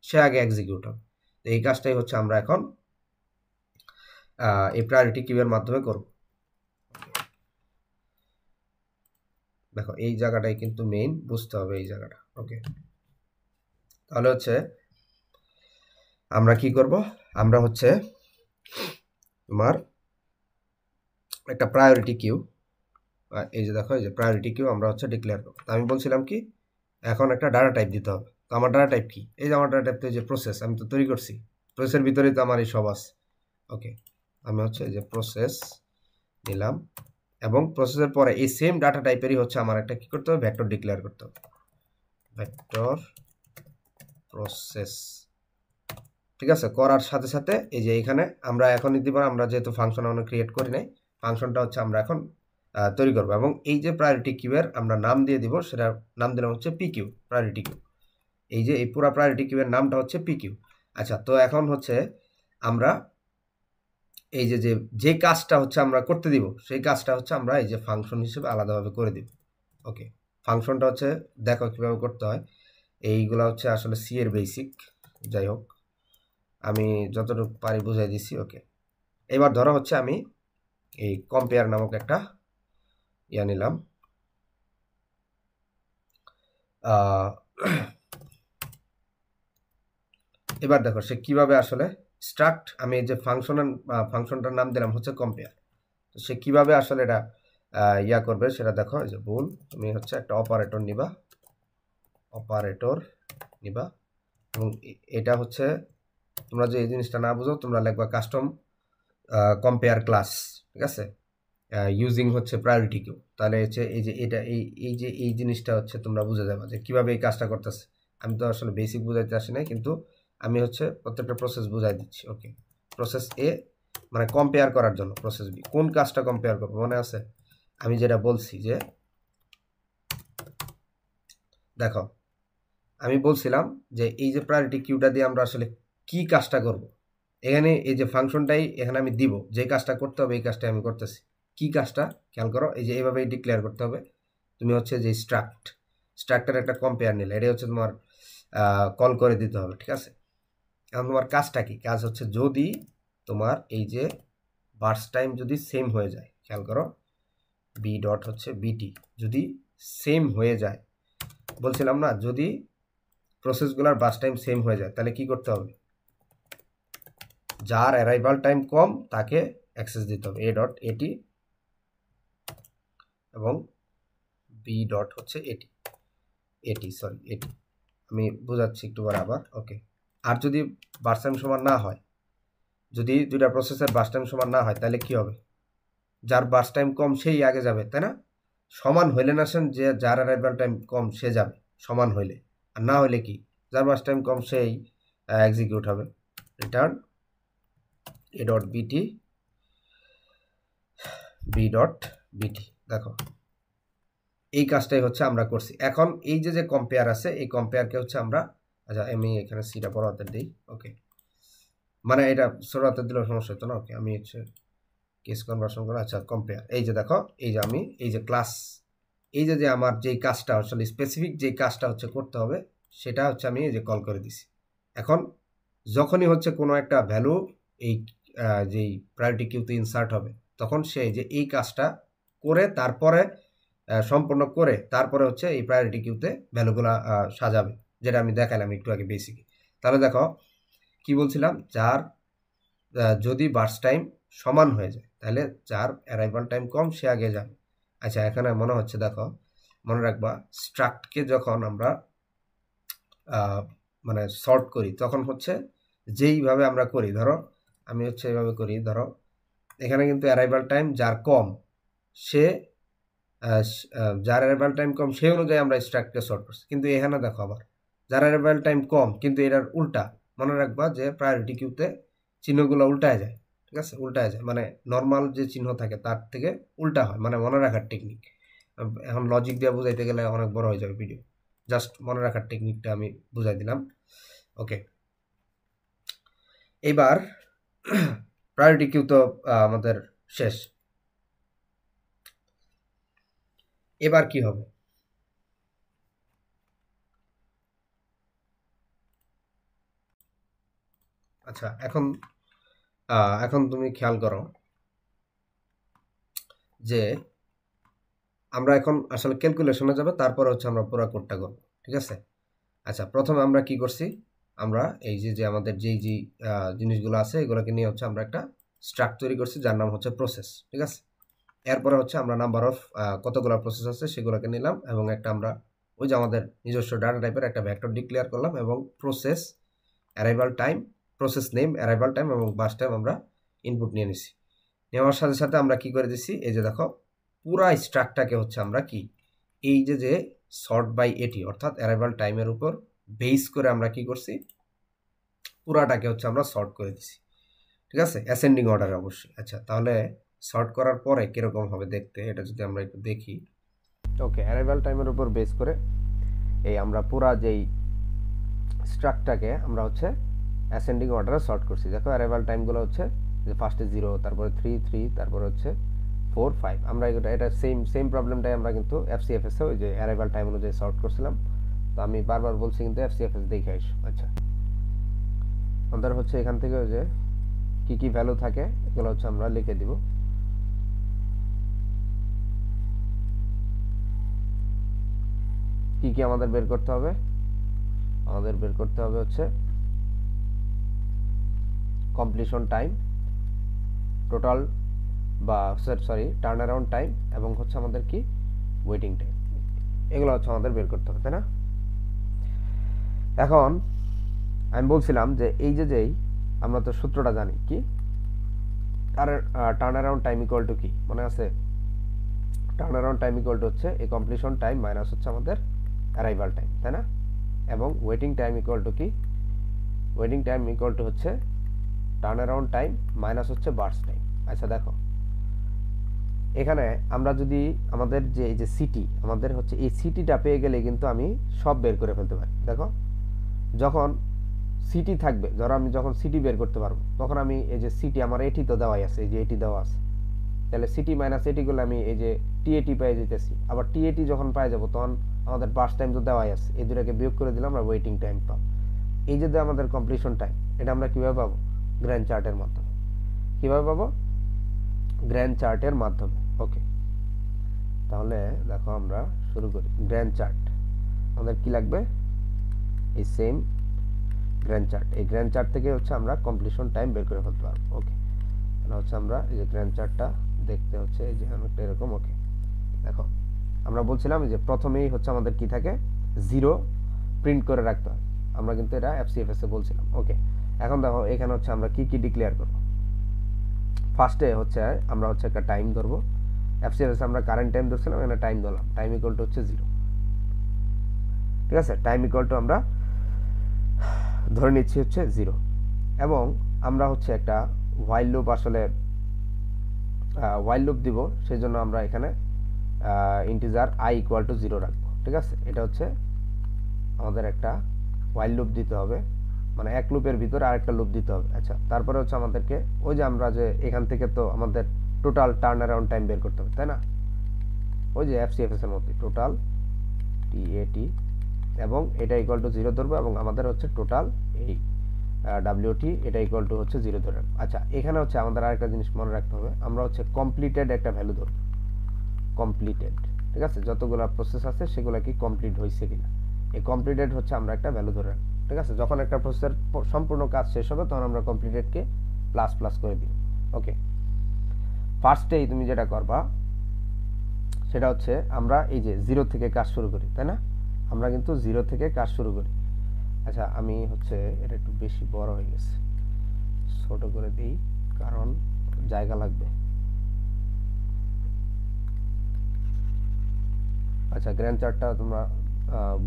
সে আগে এক্সিকিউট হবে। এই কাজটাই হচ্ছে আমরা এখন এই প্রায়োরিটি কিউয়ের মাধ্যমে করব। দেখো এই জায়গাটাই কিন্তু মেইন বুঝতে হবে, এই জায়গাটা। ওকে, তাহলে হচ্ছে আমরা কি করব, আমরা হচ্ছে তোমার একটা প্রায়োরিটি কিউ, এই যে দেখো এই যে প্রায়োরিটি কিউ আমরা হচ্ছে ডিক্লেয়ার করব। আমি বলছিলাম কি এখন একটা ডাটা টাইপ দিতে হবে, তো আমার ডাটা টাইপ কি? এই যে আমার ডাটা টাইপ তো এই যে প্রসেস, আমি তো তৈরি করছি, প্রসেসের ভিতরেই তো আমার এই সব আছে। ওকে, আমি হচ্ছে এই যে প্রসেস নিলাম, এবং প্রসেসের পরে এই সেম ডাটা টাইপেরই হচ্ছে আমার একটা কি করতে হবে, ভেক্টর ডিক্লেয়ার করতে হবে, ভেক্টর প্রসেস। ঠিক আছে, করার সাথে সাথে এই যে এখানে আমরা এখন নিতে পারি, আমরা যেহেতু ফাংশন আমরা ক্রিয়েট করি নাই, ফাংশনটা হচ্ছে আমরা এখন তৈরি করবো, এবং এই যে প্রায়োরিটি কিউয়ের আমরা নাম দিয়ে দিব, সেটা নাম দিলাম হচ্ছে পি কিউ, প্রায়োরিটি কিউ। এই যে এই পুরা প্রায়োরিটি কিউয়ের নামটা হচ্ছে পি কিউ। আচ্ছা, তো এখন হচ্ছে আমরা এই যে যে কাজটা হচ্ছে আমরা করতে দিব সেই কাজটা হচ্ছে আমরা এই যে ফাংশন হিসেবে আলাদাভাবে করে দিব। ওকে, ফাংশনটা হচ্ছে দেখো কিভাবে করতে হয়, এইগুলা হচ্ছে আসলে সি এর বেসিক, যাই হোক আমি যতটুকু পারি বুঝাই দিছি। ওকে, এবার ধরো হচ্ছে আমি এই কম্পেয়ার নামক একটা ইয়া নিলাম, এবার দেখো সে কিভাবে আসলে স্ট্রাক্ট, আমি এই যে ফাংশনটার নাম দিলাম হচ্ছে কম্পেয়ার, তো সে কিভাবে আসলে এটা ইয়া করবে সেটা দেখো, এই যে ভুল, তুমি হচ্ছে একটা অপারেটর নিবা এবং এটা হচ্ছে তোমরা যে এই জিনিসটা না বুঝো তোমরা লিখবা কাস্টম কম্পেয়ার ক্লাস, ঠিক আছে, ইউজিং হচ্ছে প্রায়োরিটি কিউ। তাহলে হচ্ছে এই যে এটা এই জিনিসটা হচ্ছে তোমরা বুঝে যাবে যে কিভাবে এই কাজটা করতেছে। আমি তো আসলে বেসিক বুঝাইতে আসি নাই, কিন্তু আমি হচ্ছে প্রত্যেকটা প্রসেস বুঝাই দিচ্ছি। ওকে, প্রসেস এ মানে কম্পেয়ার করার জন্য, প্রসেস বি কোন কাজটা কম্পেয়ার করবো মনে আছে আমি যেটা বলছি যে দেখো, আমি বলছিলাম যে এই যে প্রায়োরিটি কিউটা দিয়ে আমরা আসলে কি কাজটা করব। এখানে এই যে ফাংশনটাই এখানে আমি দিব, যে কাজটা করতে হবে এই কাজটাই আমি করতেছি। কি কাজটা খেয়াল করো, এই যে এইভাবেই ডিক্লেয়ার করতে হবে। তুমি হচ্ছে যে স্ট্রাক্টের একটা কম্পেয়ার নিলে এটা হচ্ছে তোমার কল করে দিতে হবে, ঠিক আছে। এখন তোমার কাজটা কি, কাজ হচ্ছে যদি তোমার এই যে বার্স টাইম যদি সেম হয়ে যায়, খেয়াল করো বি ডট হচ্ছে বিটি যদি সেম হয়ে যায়, বলছিলাম না যদি প্রসেসগুলোর বাস টাইম সেম হয়ে যায় তাহলে কি করতে হবে, যার অ্যারাইভাল টাইম কম তাকে অ্যাক্সেস দিতে হবে এ ডট এটি এবং বি ডট হচ্ছে এটি আমি বোঝাচ্ছি একটু পরে আবার। ওকে, আর যদি বাস টাইম সমান না হয়, যদি দুইটা প্রসেসের বাস টাইম সমান না হয় তাহলে কি হবে, যার বাস টাইম কম সেই আগে যাবে, তাই না। সমান হইলে না সেন যে যার অ্যারাইভাল টাইম কম সে যাবে সমান হইলে, আর না হইলে কি যার বাস টাইম কম সেই এক্সিকিউট হবে। রিটার্ন এ ডট বিটি বি ডট বিটি। দেখো এই কাজটাই হচ্ছে আমরা করছি। এখন এই যে কম্পেয়ার আছে এই কম্পেয়ারকে হচ্ছে আমরা, আচ্ছা আমি এখানে সিটা বড় হাতের দিই। ওকে, মানে এটা ছোট হাতের দিলেও সমস্যা হতো না। ওকে, আমি হচ্ছে কেস কনভার্সন করে, আচ্ছা কম্পেয়ার, এই যে দেখো এই যে আমি এই যে ক্লাস, এই যে আমার যেই কাজটা আসলে স্পেসিফিক যে কাজটা হচ্ছে করতে হবে সেটা হচ্ছে আমি এই যে কল করে দিছি। এখন যখনই হচ্ছে কোনো একটা ভ্যালু এই যেই প্রায়োরিটি কিউতে ইনসার্ট হবে তখন সে যে এই কাজটা করে তারপরে সম্পূর্ণ করে তারপরে হচ্ছে এই প্রায়োরিটি কিউতে ভ্যালুগুলো সাজাবে, যেটা আমি দেখালাম একটু আগে বেসিক। তাহলে দেখো কি বলছিলাম, যার যদি বার্স টাইম সমান হয়ে যায় তাহলে যার অ্যারাইভাল টাইম কম সে আগে যাবে। আচ্ছা এখানে মনে হচ্ছে দেখো, মনে রাখবা স্ট্রাক্টকে যখন আমরা মানে সর্ট করি তখন হচ্ছে যেইভাবে আমরা করি, ধরো আমি হচ্ছে এইভাবে করি, ধরো এখানে কিন্তু অ্যারাইভাল টাইম যার কম সে যার অ্যারাইভাল টাইম কম সেই অনুযায়ী আমরা স্ট্রাক্টকে সর্ট করছি, কিন্তু এখানে দেখো আবার যার অ্যারাইভাল টাইম কম কিন্তু এটার উল্টা। মনে রাখবা যে প্রায়োরিটি কিউতে চিহ্নগুলো উল্টায় যায়, ঠিক আছে, উল্টায় যায় মানে নর্মাল যে চিহ্ন থাকে তার থেকে উল্টা হয়, মানে মনে রাখার টেকনিক। এখন লজিক দিয়ে বুঝাইতে গেলে অনেক বড় হয়ে যাবে ভিডিও, জাস্ট মনে রাখার টেকনিকটা আমি বুঝাই দিলাম। ওকে, এবার প্রায়োরিটি কিউ তো আমাদের শেষ, এবার কি হবে, আচ্ছা এখন তুমি খেয়াল করো যে আমরা এখন আসলে ক্যালকুলেশনে যাবে, তারপরে হচ্ছে আমরা পুরো কোডটা করব, ঠিক আছে। আচ্ছা প্রথমে আমরা কি করছি, আমরা এই যে আমাদের যেই জিনিসগুলো আছে এগুলোকে নিয়ে হচ্ছে আমরা একটা স্ট্রাক্ট তৈরি করছি যার নাম হচ্ছে প্রসেস, ঠিক আছে। এরপরে হচ্ছে আমরা নাম্বার অফ কতগুলো প্রসেস আছে সেগুলোকে নিলাম এবং একটা আমরা ওই যে আমাদের নিজস্ব ডাটা টাইপের একটা ভেক্টর ডিক্লেয়ার করলাম এবং process arrival time, process name, arrival time এবং বাস টাইম আমরা ইনপুট নিয়ে নিছি। নেওয়ার সাথে সাথে আমরা কি করে দিছি, এই যে দেখো পুরা স্ট্রাকটাকে হচ্ছে আমরা কি এই যে সর্ট বাই এটি অর্থাৎ অ্যারাইভাল টাইমের উপর বেস করে আমরা কি করছি, পুরাটাকে হচ্ছে আমরা সর্ট করে দিছি, ঠিক আছে, অ্যাসেন্ডিং অর্ডারে অবশ্যই। আচ্ছা তাহলে সর্ট করার পরে কিরকম হবে দেখতে, এটা যদি আমরা একটু দেখি। ওকে, অ্যারাইভাল টাইমের উপর বেস করে এই আমরা পুরা যেই স্ট্রাকটাকে আমরা হচ্ছে অ্যাসেন্ডিং অর্ডারে সর্ট করছি। দেখো অ্যারাইভাল টাইমগুলো হচ্ছে যে ফার্স্টে 0, তারপরে 3, তারপরে হচ্ছে 4, 5। আমরা এটা সেম প্রবলেমটাই আমরা কিন্তু এফসিএফএসে ওই যে অ্যারাইভাল টাইম অনুযায়ী সর্ট করছিলাম। তো আমি বারবার বলছি কিন্তু এফসিএফএস দেখে আসো। আচ্ছা আমাদের হচ্ছে এখান থেকে ওই যে কি ভ্যালু থাকে এগুলো হচ্ছে আমরা লিখে দিব। কি আমাদের বের করতে হবে, আমাদের বের করতে হবে হচ্ছে কমপ্লিশন টাইম, টোটাল বা সরি টার্ন অ্যারাউন্ড টাইম এবং হচ্ছে আমাদের কি ওয়েটিং টাইম, এগুলো হচ্ছে আমাদের বের করতে হবে, তাই না? এখন আমি বলছিলাম যে এই যেই আমরা তো সূত্রটা জানি কি, turn around time equal to কি মনে আছে? Turn around time equal to হচ্ছে এই কমপ্লিশন টাইম মাইনাস হচ্ছে আমাদের অ্যারাইভাল টাইম, তাই না? এবং ওয়েটিং টাইম ইকুয়াল টু কি? ওয়েটিং টাইম ইকুয়াল টু হচ্ছে টার্ন অ্যারাউন্ড টাইম মাইনাস হচ্ছে বার্স্ট টাইম। আচ্ছা দেখো এখানে আমরা যদি আমাদের যে এই যে সিটি, আমাদের হচ্ছে এই সিটিটা পেয়ে গেলে কিন্তু আমি সব বের করে ফেলতে পারি। দেখো যখন সিটি থাকবে, ধরো আমি যখন সিটি বের করতে পারবো, তখন আমি এই যে সিটি আমার এটি তো দেওয়াই আছে, এই যে এটি দেওয়া আছে, তাহলে সিটি মাইনাস এটি করলে আমি এই যে টিএটি পেয়ে যেতেছি। আবার টিএটি যখন পাই যাবো তখন আমাদের বার্স্ট টাইম তো দেওয়াই আছে, এই দুটাকে বিয়োগ করে দিলাম আমরা ওয়েটিং টাইম পাবো। এই যে আমাদের কমপ্লিশন টাইম, এটা আমরা কিভাবে পাবো? গ্র্যান্ড চার্টের মাধ্যমে। কিভাবে পাবো? গ্র্যান্ড চার্টের মাধ্যমে। ওকে, তাহলে দেখো আমরা শুরু করি। গ্র্যান্ড চার্ট আমাদের কি লাগবে? এই সেম গ্র্যান্ড চার্ট, এই গ্র্যান্ড চার্ট থেকে হচ্ছে আমরা কমপ্লিশন টাইম বের করে ফেলতে পারবো। ওকে, তাহলে হচ্ছে আমরা এই যে গ্র্যান্ড চার্টটা দেখতে হচ্ছে এই যে অনেকটা এরকম। ওকে, দেখো আমরা বলছিলাম যে প্রথমেই হচ্ছে আমাদের কি থাকে, জিরো প্রিন্ট করে রাখতে হয়, আমরা কিন্তু এটা এফসিএফএস এ বলছিলাম। ওকে, এখন দেখো এখানে হচ্ছে আমরা কি কি ডিক্লেয়ার করব। ফার্স্টে হচ্ছে আমরা হচ্ছে একটা টাইম ধরবো, এফসিএফএস আমরা কারেন্ট টাইম ধরছিলাম, এখানে টাইম ধরলাম, টাইম ইকুয়াল টু হচ্ছে 0। ঠিক আছে, টাইম ইকুয়াল টু আমরা ধরে নিচ্ছি হচ্ছে 0, এবং আমরা হচ্ছে একটা হোয়াইল লুপ, আসলে হোয়াইল লুপ দিব, সেই জন্য আমরা এখানে ইন্টিজার আই ইকুয়াল টু 0 রাখবো। ঠিক আছে, এটা হচ্ছে আমাদের একটা হোয়াইল লুপ দিতে হবে, মানে এক লুপের ভিতরে আরেকটা লুপ দিতে হবে। আচ্ছা, তারপরে হচ্ছে আমাদেরকে ওই যে আমরা যে এখান থেকে তো আমাদের টোটাল টার্ন অ্যারাউন্ড টাইম বের করতে হবে, তাই না? ওই যে এফসিএফএস এর মধ্যে টোটাল টিএটি, এবং এটা ইকুয়াল টু 0 ধরবো, এবং আমাদের হচ্ছে টোটাল এই ডাব্লিউটি এটা ইকুয়াল টু হচ্ছে 0 ধরে রাখবো। আচ্ছা, এখানে হচ্ছে আমাদের আরেকটা জিনিস মনে রাখতে হবে, আমরা হচ্ছে কমপ্লিটেড একটা ভ্যালু ধরবো, কমপ্লিটেড। ঠিক আছে, যতগুলো প্রসেস আছে সেগুলো কি কমপ্লিট হয়েছে কিনা, এই কমপ্লিটেড হচ্ছে আমরা একটা ভ্যালু ধরে রাখবো। ঠিক আছে, যখন একটা প্রসেসের সম্পূর্ণ কাজ শেষ হবে তখন আমরা কমপ্লিটেডকে প্লাস প্লাস করে দিই। ওকে, ফার্স্টেই তুমি যেটা করবা সেটা হচ্ছে আমরা এই যে 0 থেকে কাজ শুরু করি, তাই না? আমরা কিন্তু 0 থেকে কাজ শুরু করি। আচ্ছা, আমি হচ্ছে এটা একটু বেশি বড় হয়ে গেছে, ছোট করে দিই কারণ জায়গা লাগবে। আচ্ছা, গ্র্যান্ড চার্টটা তোমরা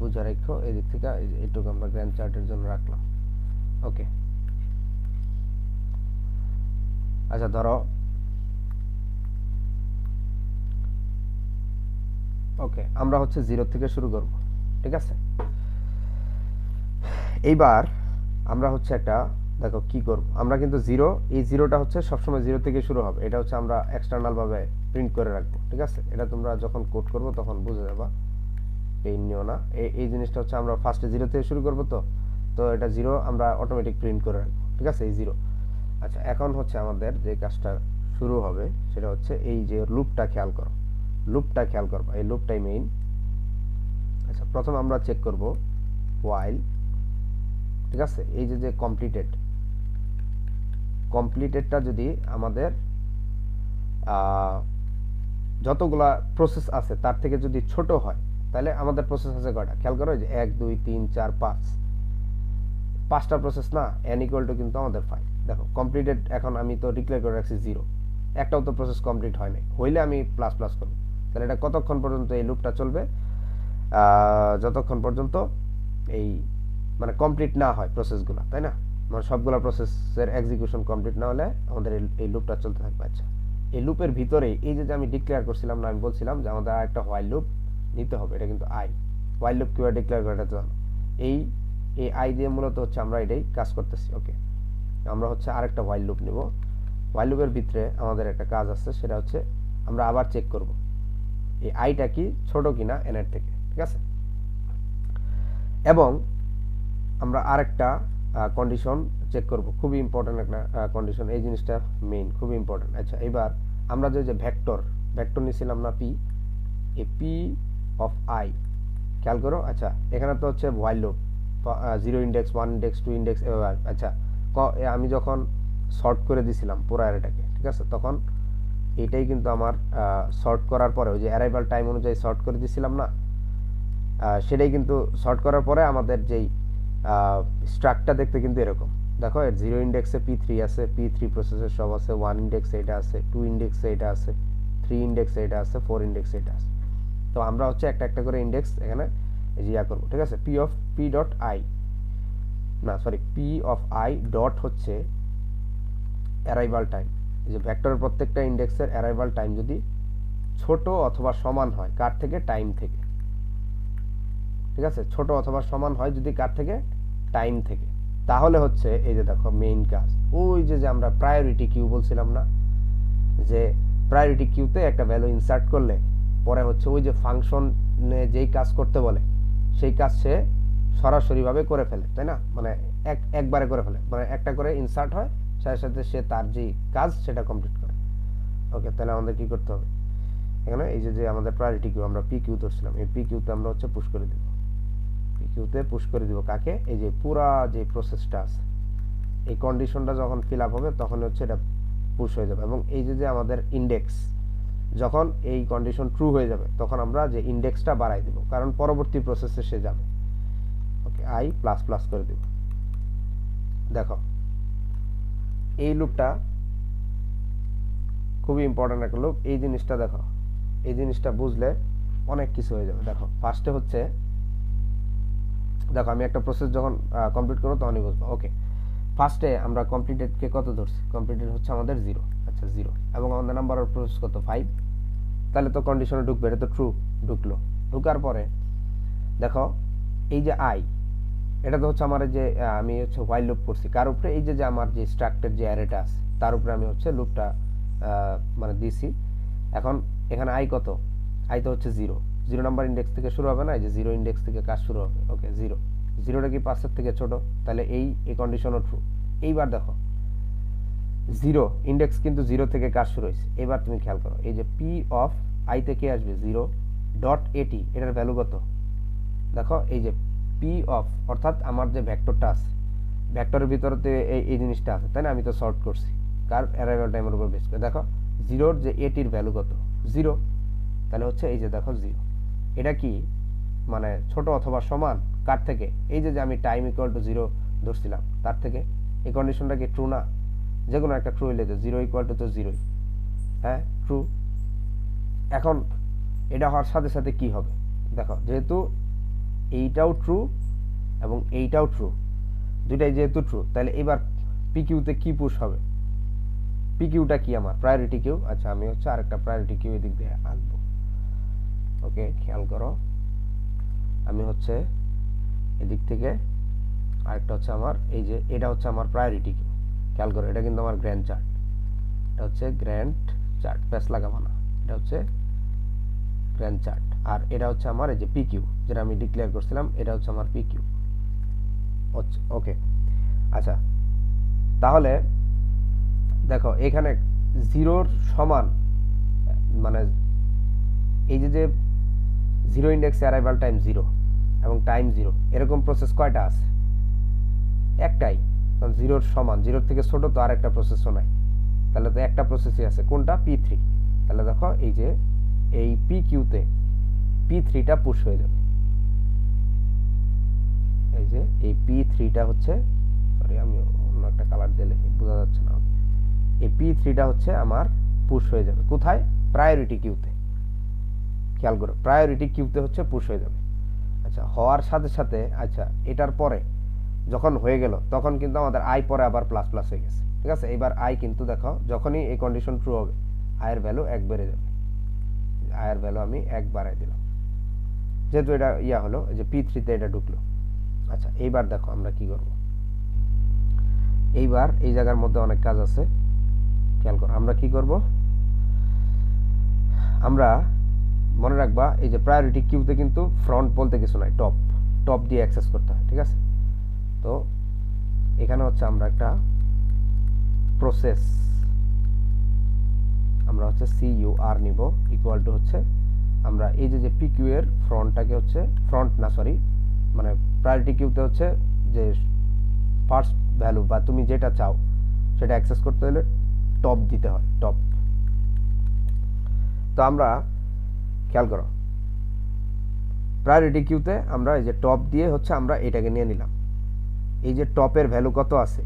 বুঝে রাখো, এই দিক থেকে এইটুকু আমরা গ্র্যান্ড চার্টের জন্য রাখলাম। ওকে, আচ্ছা ধরো ওকে আমরা হচ্ছে 0 থেকে শুরু করব। ঠিক আছে, এইবার আমরা হচ্ছে একটা দেখো কি করব, আমরা কিন্তু 0, এই 0টা হচ্ছে সবসময় 0 থেকে শুরু হবে, এটা হচ্ছে আমরা এক্সটার্নাল ভাবে প্রিন্ট করে রাখবো। ঠিক আছে, এটা তোমরা যখন কোড করব তখন বুঝে যাবা, পেইন নিও না। এই জিনিসটা হচ্ছে আমরা ফার্স্টে 0 থেকে শুরু করব, তো এটা 0 আমরা অটোমেটিক প্রিন্ট করে রাখবো। ঠিক আছে, এই 0। আচ্ছা, এখন হচ্ছে আমাদের যে কাজটা শুরু হবে সেটা হচ্ছে এই যে লুপটা খেয়াল করো, লুপটা খেয়াল করবা, এই লুপটাই মেইন। আচ্ছা, প্রথমে আমরা চেক করব while। ঠিক আছে, এই যে যে কমপ্লিটেডটা যদি আমাদের যতগুলা প্রসেস আছে তার থেকে যদি ছোট হয়, তাহলে আমাদের প্রসেস আছে কয়টা খেয়াল করো, যে 1 2 3 4 5, 5টা প্রসেস না, n ইকুয়াল টু কিন্তু আমাদের 5। দেখো কমপ্লিটেড, এখন আমি তো ডিক্লেয়ার করে রাখছি 0, একটাও তো প্রসেস কমপ্লিট হয় নাই, হইলে আমি প্লাস প্লাস করব। তাহলে এটা কতক্ষণ পর্যন্ত এই লুপটা চলবে? যতক্ষণ পর্যন্ত এই মানে কমপ্লিট না হয় প্রসেসগুলো, তাই না? মানে সবগুলো প্রসেসের এক্সিকিউশন কমপ্লিট না হলে আমাদের এই লুপটা চলতে থাকবে। আচ্ছা, এই লুপের ভিতরেই এই যে আমি ডিক্লেয়ার করছিলাম না, আমি বলছিলাম যে আমাদের আরেকটা হোয়াইল লুপ নিতে হবে, এটা কিন্তু আই। হোয়াইল লুপ কিভাবে ডিক্লেয়ার করে এটা তো জানো, এই আই দিয়ে মূলত হচ্ছে আমরা এটাই কাজ করতেছি। ওকে, আমরা হচ্ছে আরেকটা হোয়াইল লুপ নিব, হোয়াইল লুপের ভিতরে আমাদের একটা কাজ আছে, সেটা হচ্ছে আমরা আবার চেক করব এই আইটা কি ছোট কিনা এন এর থেকে। ঠিক আছে, এবং আমরা আরেকটা কন্ডিশন চেক করব, খুবই ইম্পর্টেন্ট একটা কন্ডিশন, এই জিনিসটা মেইন, খুবই ইম্পর্টেন্ট। আচ্ছা, এবার আমরা যে ভেক্টর নিছিলাম না পি, এই পি অফ আই খেয়াল করো। আচ্ছা, এখানে তো হচ্ছে while loop, 0 index 1 index 2 index. আচ্ছা, আমি যখন শর্ট করে দিছিলাম পুরো অ্যারেটাকে, ঠিক আছে, তখন এটাই কিন্তু আমার সর্ট করার পরে ওই যে অ্যারাইভাল টাইম অনুযায়ী সর্ট করে দিয়েছিলাম না, সেটাই কিন্তু সর্ট করার পরে আমাদের যেই স্ট্রাকটা দেখতে কিন্তু এরকম। দেখো এর 0 ইন্ডেক্সে P3 আছে, P3 প্রসেসর সব আছে, 1 ইন্ডেক্সে এটা আছে, 2 ইন্ডেক্সে এটা আছে, 3 ইন্ডেক্সে এটা আছে, 4 ইন্ডেক্সে এটা আছে। তো আমরা হচ্ছে একটা একটা করে ইন্ডেক্স এখানে ইয়া করব, ঠিক আছে। P না sorry P of I dot হচ্ছে অ্যারাইভাল টাইম। এই যে ভেক্টরের প্রত্যেকটা ইন্ডেক্সের অ্যারাইভাল টাইম যদি ছোট অথবা সমান হয় কার থেকে, টাইম থেকে, ঠিক আছে। ছোট অথবা সমান হয় যদি কার থেকে, টাইম থেকে, তাহলে হচ্ছে এই যে দেখো মেইন কাজ, ওই যে আমরা প্রায়োরিটি কিউ বলছিলাম না, যে প্রায়োরিটি কিউতে একটা ভ্যালু ইনসার্ট করলে পরে হচ্ছে ওই যে ফাংশনে যেই কাজ করতে বলে সেই কাজ সে সরাসরিভাবে করে ফেলে, তাই না? মানে একবারে করে ফেলে, মানে একটা করে ইনসার্ট হয়, সাথে সাথে সে তার যে কাজ সেটা কমপ্লিট করে। ওকে, তাহলে আমাদের কি করতে হবে এখানে, এই যে আমাদের প্রায়োরিটি কিউ আমরা পি কিউ ধরছিলাম, এই পি কিউতে আমরা হচ্ছে পুশ করে দিব, পি কিউতে পুশ করে দিব কাকে, এই যে পুরা যে প্রসেসটা আছে এই কন্ডিশনটা যখন ফিল আপ হবে তখন হচ্ছে এটা পুশ হয়ে যাবে। এবং এই যে আমাদের ইন্ডেক্স, যখন এই কন্ডিশন ট্রু হয়ে যাবে তখন আমরা যে ইন্ডেক্সটা বাড়াই দিব, কারণ পরবর্তী প্রসেসে সে যাবে। ওকে, I প্লাস প্লাস করে দিব। দেখো এই লুপটা খুবই ইম্পর্টেন্ট একটা লুপ, এই জিনিসটা দেখো, এই জিনিসটা বুঝলে অনেক কিছু হয়ে যাবে। দেখো ফার্স্টে হচ্ছে, দেখো আমি একটা প্রসেস যখন কমপ্লিট করবো তখনই বুঝবো। ওকে, ফার্স্টে আমরা কমপ্লিটেডকে কত ধরছি, কমপ্লিটেড হচ্ছে আমাদের 0, আচ্ছা 0, এবং আমাদের নাম্বার অফ প্রসেস কত 5, তাহলে তো কন্ডিশনে ঢুকবে, এটা তো ট্রু, ঢুকলো। ঢুকার পরে দেখো এই যে I, এটা তো হচ্ছে আমার যে আমি হচ্ছে হোয়াইল লুপ করছি কার উপরে, এই যে আমার যে স্ট্রাকচার যে অ্যারেটা আছে তার উপরে আমি হচ্ছে লুপটা মানে দিছি। এখন এখানে I কত, I তো হচ্ছে 0 নাম্বার ইন্ডেক্স থেকে শুরু হবে না, এই যে 0 ইন্ডেক্স থেকে কাজ শুরু হবে। ওকে, 0টা কি 5-এর থেকে ছোট, তাহলে এই কন্ডিশনও ট্রু। এইবার দেখো 0 ইন্ডেক্স কিন্তু 0 থেকে কাজ শুরু হয়েছে। এবার তুমি খেয়াল করো, এই যে P অফ I থেকে আসবে 0 ডট AT, এটার ভ্যালু কত, দেখো এই যে P অফ, অর্থাৎ আমার যে ভেক্টরটা আছে, ভেক্টরের ভিতরে এই জিনিসটা আছে, তাই না? আমি তো সর্ট করছি কার, অ্যারাইভাল টাইমের উপর বেস করে। দেখো 0-র যে AT-র ভ্যালু কত, 0, তাহলে হচ্ছে এই যে দেখো 0, এটা কি মানে ছোট অথবা সমান কার থেকে, এই যে আমি টাইম ইকুয়াল টু 0 ধরছিলাম তার থেকে। এই কন্ডিশনটা কি ট্রু না? যে কোনো একটা ট্রু হইলে তো 0 ইকুয়াল টু তো 0, হ্যাঁ ট্রু। এখন এটা হওয়ার সাথে সাথে কি হবে, দেখো যেহেতু এইটাও ট্রু এবং এইটাও ট্রু, দুইটাই যেহেতু ট্রু, তাহলে এবার পিকিউতে কি পুশ হবে, পিকিউটা কি আমার প্রায়োরিটি কিউ। আচ্ছা আমি হচ্ছে আরেকটা প্রায়োরিটি কিউ এদিক দিয়ে আঁকবো। ওকে, খেয়াল করো, আমি হচ্ছে এদিক থেকে আরেকটা হচ্ছে আমার, এই যে এটা হচ্ছে আমার প্রায়োরিটি কিউ, খেয়াল করো এটা কিন্তু আমার গ্র্যান্ড চার্ট, এটা হচ্ছে গ্র্যান্ড চার্ট, প্যাস লাগাবো না, এটা হচ্ছে গ্র্যান্ড চার্ট। আর এটা হচ্ছে আমার এই যে পিকিউ, যেটা আমি ডিক্লেয়ার করছিলাম, এটা হচ্ছে আমার পিকিউ। ওকে, আচ্ছা তাহলে দেখো এখানে 0-র সমান, মানে এই যে 0 ইন্ডেক্সে অ্যারাইভাল টাইম 0 এবং টাইম 0, এরকম প্রসেস কয়টা আছে, একটাই, কারণ 0-র সমান, 0-র থেকে ছোট তো আর একটা প্রসেসও নাই, তাহলে তো একটা প্রসেসই আছে, কোনটা, P3। তাহলে দেখো এই যে এই পিকিউতে P3টা পুশ হয়ে যাবে, এই যে এই P3টা হচ্ছে, সরি আমি অন্য একটা কালার দিলে বোঝা যাচ্ছে না, এই P3টা হচ্ছে আমার পুশ হয়ে যাবে কোথায়, প্রায়োরিটি কিউতে। খেয়াল করো প্রায়োরিটি কিউতে হচ্ছে পুশ হয়ে যাবে। আচ্ছা হওয়ার সাথে সাথে, আচ্ছা এটার পরে যখন হয়ে গেল তখন কিন্তু আমাদের I পরে আবার প্লাস প্লাস হয়ে গেছে, ঠিক আছে। এবার I কিন্তু দেখো যখনই এই কন্ডিশন ট্রু হবে I এর ভ্যালু 1 বেড়ে যাবে, I এর ভ্যালু আমি 1 বাড়াই দিলাম, যেহেতু এটা ইয়া হলো, যে P3-তে এটা ঢুকলো। আচ্ছা এইবার দেখো আমরা কি করব, এইবার এই জায়গার মধ্যে অনেক কাজ আছে, খেয়াল করো আমরা কি করব, আমরা মনে রাখবা এই যে প্রায়োরিটি কিউতে কিন্তু ফ্রন্ট বলতে কিছু নাই, টপ দিয়ে অ্যাক্সেস করতে হয়, ঠিক আছে। তো এখানে হচ্ছে আমরা একটা প্রসেস, আমরা হচ্ছে CUR নিব, ইকুয়াল টু হচ্ছে আমরা এই যে পিকিউ এর ফ্রন্টটাকে হচ্ছে, ফ্রন্ট না সরি, মানে প্রায়োরিটি কিউতে হচ্ছে যে ফার্স্ট ভ্যালু বা তুমি যেটা চাও সেটা অ্যাক্সেস করতে হলে টপ দিতে হয়, টপ, তো আমরা খেয়াল করো, প্রায়োরিটি কিউতে আমরা এই যে টপ দিয়ে হচ্ছে আমরা এটাকে নিয়ে নিলাম। এই যে টপের ভ্যালু কত আছে,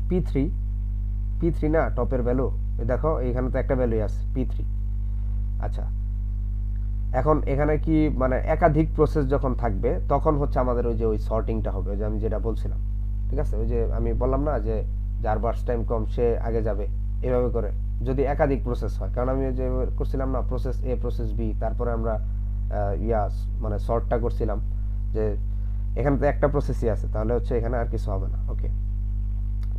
P3 না টপের ভ্যালু, দেখো এখানে তো একটা ভ্যালুই আছে P3। আচ্ছা, এখন এখানে কি মানে একাধিক প্রসেস যখন থাকবে তখন হচ্ছে আমাদের ওই যে ওই সর্টিংটা হবে, ওই যে আমি যেটা বলছিলাম, ঠিক আছে? ওই যে আমি বললাম না যে যার বার্স্ট টাইম কম সে আগে যাবে, এভাবে করে যদি একাধিক প্রসেস হয়। কারণ আমি যে করছিলাম না প্রসেস এ প্রসেস বি, তারপরে আমরা মানে সর্টটা করছিলাম, যে এখানে তো একটা প্রসেসই আছে, তাহলে হচ্ছে এখানে আর কিছু হবে না। ওকে,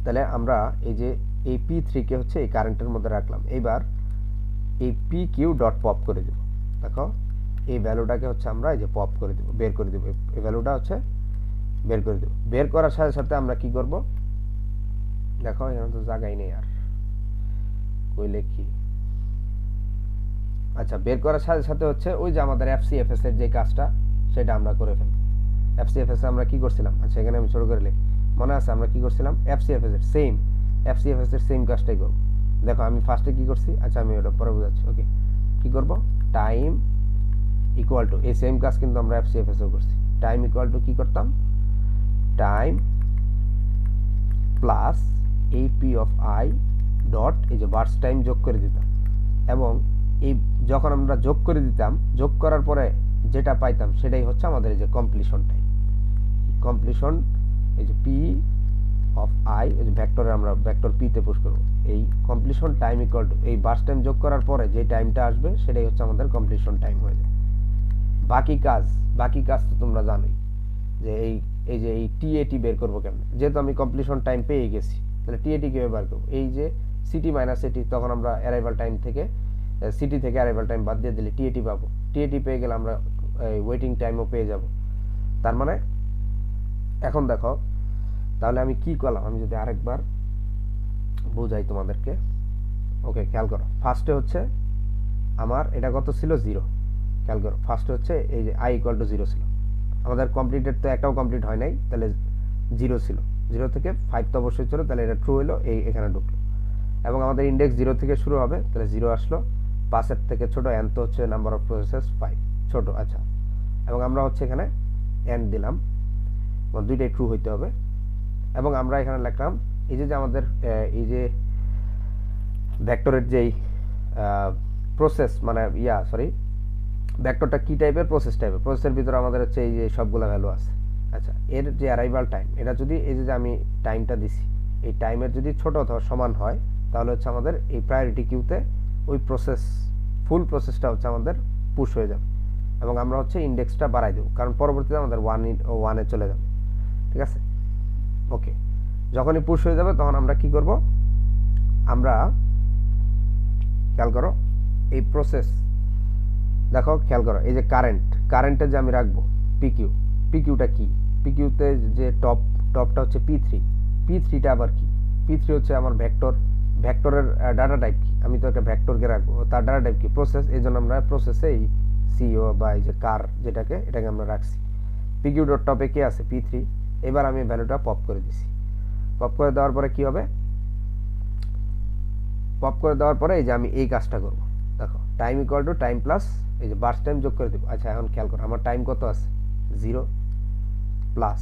তাহলে আমরা এই যে এই P3 কে হচ্ছে এই কারেন্টের মধ্যে রাখলাম। এইবার এই PQ ডট পপ করে দেব। দেখো এই ভ্যালুটাকে হচ্ছে আমরা এই যে পপ করে দেব, বের করে দেব। এই ভ্যালুটা হচ্ছে বের করে দেব। বের করার সাথে সাথে আমরা কি করব, দেখো এখানে তো জায়গাই নেই আর, কই লিখি। আচ্ছা, বের করার সাথে সাথে হচ্ছে ওই যে আমাদের FCFS এর যে কাজটা সেটা আমরা করে ফেলব। FCFS এ আমরা কি করছিলাম, আচ্ছা এখানে আমি ছোট করে লিখি, মনে আছে আমরা কি করছিলাম? FCFS এর সেম কাজটাই করব। দেখো আমি ফার্স্টে কি করছি, আচ্ছা আমি ওটা পরে বোঝাচ্ছি। ওকে, কি করব, টাইম ইকুয়াল টু, এই সেম কাজ কিন্তু আমরা FCFS এও করছি। টাইম ইকুয়াল টু কি করতাম, time plus AP of I dot এই যে বার্স্ট টাইম যোগ করে দিতাম। এবং এই যখন আমরা যোগ করে দিতাম, যোগ করার পরে যেটা পাইতাম সেটাই হচ্ছে আমাদের এই যে কমপ্লিশন টাইম। কমপ্লিশন এই যে P অফ I, এই যে ভেক্টরে আমরা ভেক্টর P তে পুশ করব। এই কমপ্লিশন টাইম ইকুয়াল টু এই বার্স্ট টাইম যোগ করার পরে যে টাইমটা আসবে সেটাই হচ্ছে আমাদের কমপ্লিশন টাইম হয়ে যায়। বাকি কাজ তো তোমরা জানোই, যে এই যে এই TAT বের করবো কেমন, যেহেতু আমি কমপ্লিশন টাইম পেয়ে গেছি, তাহলে TAT কিভাবে বের করবো? এই যে CT মাইনাস AT, তখন আমরা অ্যারাইভাল টাইম থেকে CT থেকে অ্যারাইভাল টাইম বাদ দিয়ে দিলে TAT পাবো। TAT পেয়ে গেলে আমরা ওয়েটিং টাইমও পেয়ে যাব। তার মানে এখন দেখো তাহলে আমি কি করলাম, আমি যদি আরেকবার বোঝাই তোমাদেরকে। ওকে, খেয়াল করো, ফার্স্টে হচ্ছে আমার এটা কত ছিল, 0। খেয়াল করো, ফার্স্টে হচ্ছে এই যে I ইকুয়াল টু 0 ছিল। আমাদের কমপ্লিটেড তো একটাও কমপ্লিট হয় নাই, তাহলে 0 ছিল। 0 থেকে 5 তো অবশ্যই ছিল, তাহলে এটা ট্রু হলো, এই এখানে ঢুকলো। এবং আমাদের ইন্ডেক্স 0 থেকে শুরু হবে, তাহলে 0 আসলো। 5 থেকে ছোট n তো হচ্ছে নাম্বার অফ প্রসেসেস 5 ছোট। আচ্ছা, এবং আমরা হচ্ছে এখানে n দিলাম, দুইটাই ট্রু হইতে হবে। এবং আমরা এখানে লিখলাম এই যে আমাদের এই যে ভেক্টরের যেই প্রসেস মানে ভেক্টরটা কি টাইপের, প্রসেসের ভিতরে আমাদের হচ্ছে এই যে সবগুলা ভ্যালু আছে। আচ্ছা, এর যে অ্যারাইভাল টাইম, এটা যদি এই যে আমি টাইমটা দিছি, এই টাইমের যদি ছোট অথবা সমান হয়, তাহলে হচ্ছে আমাদের এই প্রায়োরিটি কিউতে ওই ফুল প্রসেসটা হচ্ছে আমাদের পুশ হয়ে যাবে। এবং আমরা হচ্ছে ইন্ডেক্সটা বাড়াই দেবো, কারণ পরবর্তীতে আমাদের 1-এ চলে যাবে। ঠিক আছে? ওকে, যখনই পুশ হয়ে যাবে তখন আমরা কি করব, আমরা খেয়াল করো এই প্রসেস, দেখো খেয়াল করো এই যে কারেন্টে যে আমি রাখবো পিকিউটা কি, পিকিউতে যে টপটা হচ্ছে P3টা আবার কি, P3 হচ্ছে আমার ভেক্টরের ডাটা টাইপ কি, আমি তো একটা ভেক্টরকে রাখবো, তার ডাটা টাইপ কি, প্রসেস। এই জন্য আমরা প্রসেসে এই সিও বা এই যে এটাকে আমরা রাখছি। পিকিউ ডট টপে কি আছে, P3। এবার আমি ভ্যালুটা পপ করে দিছি। পপ করে দেওয়ার পরে কি হবে, পপ করে দেওয়ার পরে এই যে আমি এই কাজটা করব। দেখো time equal to time plus এই যে বার্স্ট টাইম যোগ করে দেবো। আচ্ছা, এখন খেয়াল করো আমার টাইম কত আছে, 0 প্লাস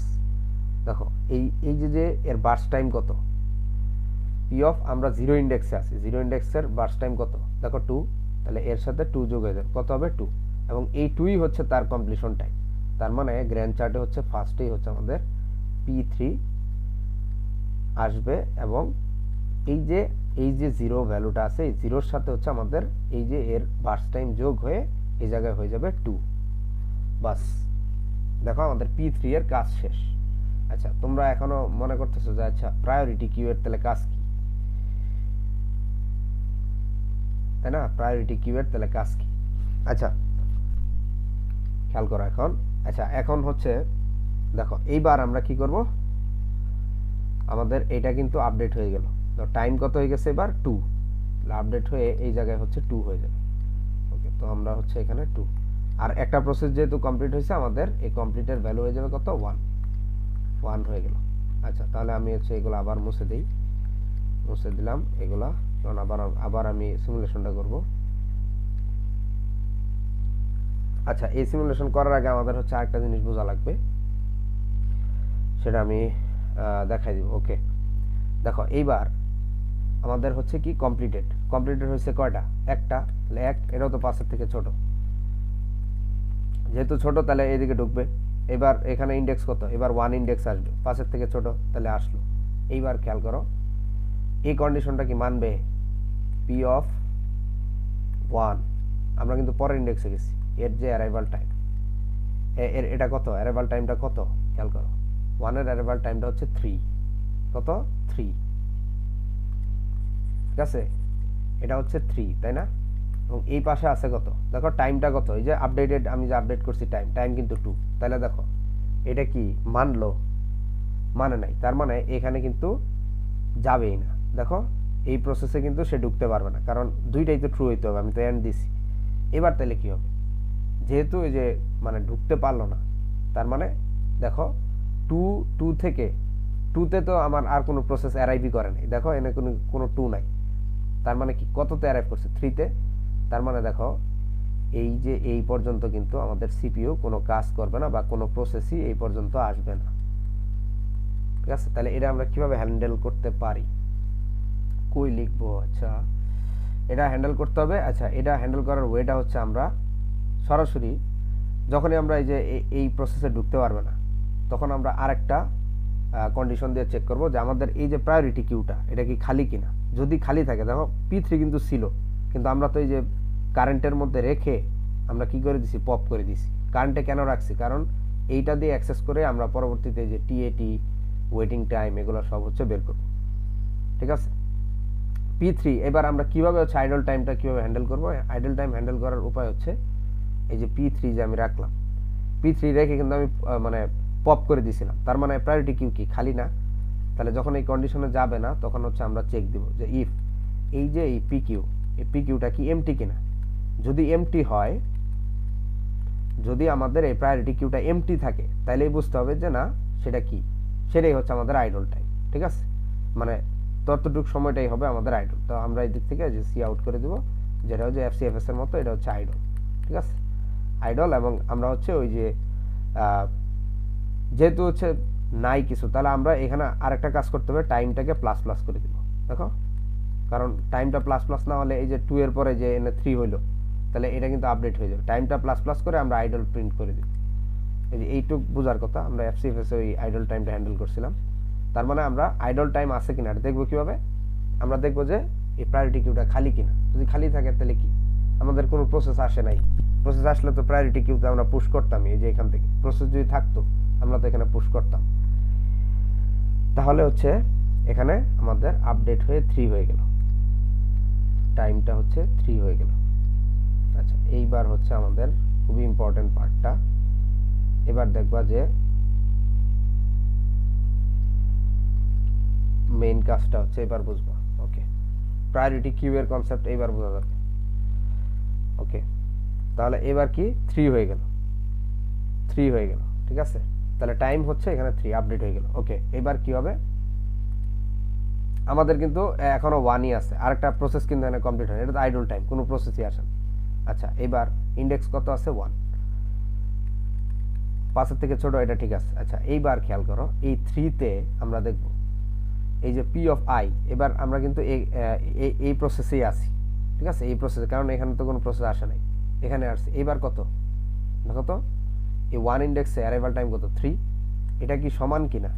দেখো এই যে এর বার্স্ট টাইম কত, পি অফ আমরা 0 ইন্ডেক্সে আছি, 0 ইন্ডেক্সের বার্স্ট টাইম কত, দেখো 2, তাহলে এর সাথে 2 যোগ হয়ে যাবে, কত হবে 2। এবং এই 2ই হচ্ছে তার কমপ্লিশন টাইম। তার মানে গ্র্যান্ড চার্টে হচ্ছে ফার্স্টেই হচ্ছে আমাদের P3 আসবে। এবং এই যে 0 ভ্যালুটা আছে, এই 0-র সাথে হচ্ছে আমাদের এই যে এর বার্স্ট টাইম যোগ হয়ে এই জায়গায় হয়ে যাবে 2। বাস, দেখো আমাদের P3 এর কাজ শেষ। আচ্ছা, তোমরা এখনো মনে করতেছো যে আচ্ছা প্রায়োরিটি কিউ এর তাহলে কাজ কি, তাই না? প্রায়োরিটি কিউ এর তাহলে কাজ কি? আচ্ছা খেয়াল করো এখন। আচ্ছা, এখন হচ্ছে দেখো এইবার আমরা কি করব, আমাদের এটা কিন্তু আপডেট হয়ে গেল। টাইম কত হয়ে গেছে এবার 2, আপডেট হয়ে এই জায়গায় হচ্ছে 2 হয়ে যাবে। ওকে, তো আমরা হচ্ছে এখানে 2, আর একটা প্রসেস যেহেতু কমপ্লিট হয়েছে আমাদের এই কমপ্লিটের ভ্যালু হয়ে যাবে কত, 1 হয়ে গেল। আচ্ছা, তাহলে আমি হচ্ছে এগুলো আবার মুছে দিলাম এগুলা, কারণ আবার আমি সিমুলেশনটা করব। আচ্ছা, এই সিমুলেশন করার আগে আমাদের হচ্ছে আরেকটা জিনিস বোঝা লাগবে, সেটা আমি দেখাই দিব। ওকে, দেখো এইবার আমাদের হচ্ছে কি কমপ্লিটেড হয়েছে কয়টা? একটা, তাহলে এক, এটাও তো 5 এর থেকে ছোট, যেহেতু ছোট তাহলে এইদিকে ঢুকবে। এবার এখানে ইন্ডেক্স কত? এবার 1 ইন্ডেক্স আসবে, 5 এর থেকে ছোট, তাহলে আসলো। এইবার খেয়াল করো এই কন্ডিশনটা কি মানবে? পি অফ 1, আমরা কিন্তু পরের ইন্ডেক্সে গেছি, এর যে অ্যারাইভাল টাইম, এর এটা কত? অ্যারাইভাল টাইমটা কত খেয়াল করো, 1 এর অ্যারাইভাল টাইমটা হচ্ছে 3, কত? 3, ঠিক আছে, এটা হচ্ছে 3, তাই না? এবং এই পাশে আছে কত? দেখো টাইমটা কত, এই যে আপডেটেড, আমি যে আপডেট করছি টাইম কিন্তু 2, তাহলে দেখো এটা কি মানলো? মানে নাই, তার মানে এখানে কিন্তু যাবেই না। দেখো এই প্রসেসে কিন্তু সে ঢুকতে পারবে না, কারণ দুইটাই তো ট্রু হইতে হবে, আমি তো এন্ড দিছি। এবার তাহলে কি হবে? যেহেতু এই যে মানে ঢুকতে পারলো না, তার মানে দেখো টু থেকে 2তে তো আমার আর কোনো প্রসেস অ্যারাইভই করে নাই, দেখো এনে কোনো 2 নাই, তার মানে কি কততে অ্যারাইভ করছে? 3তে। তার মানে দেখো এই যে এই পর্যন্ত কিন্তু আমাদের সিপিইউ কোনো কাজ করবে না বা কোনো প্রসেসই এই পর্যন্ত আসবে না, ঠিক আছে? তাহলে এটা আমরা কিভাবে হ্যান্ডেল করতে পারি? কই লিখবো? আচ্ছা, এটা হ্যান্ডেল করতে হবে। আচ্ছা, এটা হ্যান্ডেল করার ওয়েটা হচ্ছে আমরা সরাসরি যখনই আমরা এই যে এই প্রসেসে ঢুকতে পারবে না, তখন আমরা আরেকটা কন্ডিশন দিয়ে চেক করব যে আমাদের এই যে প্রায়োরিটি কিউটা এটা কি খালি কিনা। যদি খালি থাকে, দেখো P3 কিন্তু ছিল, কিন্তু আমরা তো এই যে কারেন্টের মধ্যে রেখে আমরা কি করে দিছি? পপ করে দিছি। কারেন্টে কেন রাখছি? কারণ এইটা দিয়ে অ্যাক্সেস করে আমরা পরবর্তীতে যে টিএটি, ওয়েটিং টাইম, এগুলো সব হচ্ছে বের করব, ঠিক আছে? P3 এবার আমরা কিভাবে হচ্ছে আইডল টাইমটা কিভাবে হ্যান্ডেল করব? আইডল টাইম হ্যান্ডেল করার উপায় হচ্ছে এই যে P3 যে আমি রাখলাম, P3 রেখে কিন্তু আমি মানে পপ করে দিছিলাম, তার মানে প্রায়োরিটি কিউ কি খালি না। তাহলে যখন এই কন্ডিশনে যাবে না, তখন হচ্ছে আমরা চেক দিব যে ইফ এই যে এই পিকিউটা কি এমটি কিনা। যদি এমটি হয়, যদি আমাদের এই প্রায়োরিটি কিউটা এমটি থাকে, তাহলেই বুঝতে হবে যে না, সেটা কি, সেটাই হচ্ছে আমাদের আইডল টাইম, ঠিক আছে? মানে ততটুকু সময়টাই হবে আমাদের আইডল। তো আমরা এই দিক থেকে যে সি আউট করে দিব, যেটা হচ্ছে এফসিএফএস এর মতো, এটা হচ্ছে আইডল, ঠিক আছে? আইডল। এবং আমরা হচ্ছে ওই যে যেহেতু হচ্ছে নাই কিছু, তাহলে আমরা এখানে আরেকটা কাজ করতে হবে, টাইমটাকে প্লাস প্লাস করে দিব। দেখো, কারণ টাইমটা প্লাস প্লাস না হলে এই যে 2 এর পরে যে এনে 3 হইলো, তাহলে এটা কিন্তু আপডেট হয়ে যাবে। টাইমটা প্লাস প্লাস করে আমরা আইডল প্রিন্ট করে দিব। এই যে এইটুক বোঝার কথা, আমরা এফসিএফএস ওই আইডল টাইমটা হ্যান্ডেল করছিলাম। তার মানে আমরা আইডল টাইম আছে কিনা এটা দেখবো কিভাবে? আমরা দেখবো যে এই প্রায়োরিটি কিউটা খালি কিনা। যদি খালি থাকে তাহলে কি, আমাদের কোনো প্রসেস আসে নাই। প্রসেস আসলে তো প্রায়োরিটি কিউতে আমরা পুশ করতাম, এই যে এখান থেকে প্রসেস যদি থাকতো আমরা তো এখানে পুশ করতাম। তাহলে হচ্ছে এখানে আমাদের আপডেট হয়ে 3 হয়ে গেল, টাইমটা হচ্ছে 3 হয়ে গেল। আচ্ছা, এইবার হচ্ছে আমাদের খুবই ইম্পর্টেন্ট পার্টটা। এবার দেখবা যে মেইন কাজটা হচ্ছে এবার বুঝবা। ওকে, প্রায়োরিটি কিউ এর কনসেপ্ট এইবার বোঝা যাবে। ওকে, তাহলে এবার কি 3 হয়ে গেল, 3 হয়ে গেল, ঠিক আছে? তাহলে টাইম হচ্ছে এখানে 3 আপডেট হয়ে গেল। ওকে, এবার কি হবে? আমাদের কিন্তু এখনো 1ই আছে, আরেকটা প্রসেস কিন্তু এখানে কমপ্লিট হয়নি, এটা তো আইডল টাইম, কোনো প্রসেসই আসে না। আচ্ছা, এবার ইন্ডেক্স কত আছে? 1, 5 এর থেকে ছোট, এটা ঠিক আছে। আচ্ছা, এইবার খেয়াল করো এই 3তে আমরা দেখব এই যে পি অফ আই, এবার আমরা কিন্তু এই প্রসেসেই আছি, ঠিক আছে? এই প্রসেসে, কারণ এখানে তো কোনো প্রসেস আসে নাই, এখানে আসছে। এবার কত দেখো তো, এই 1 ইন্ডেক্সে অ্যারাইভাল টাইম কত? 3। এটা কি সমান কিনা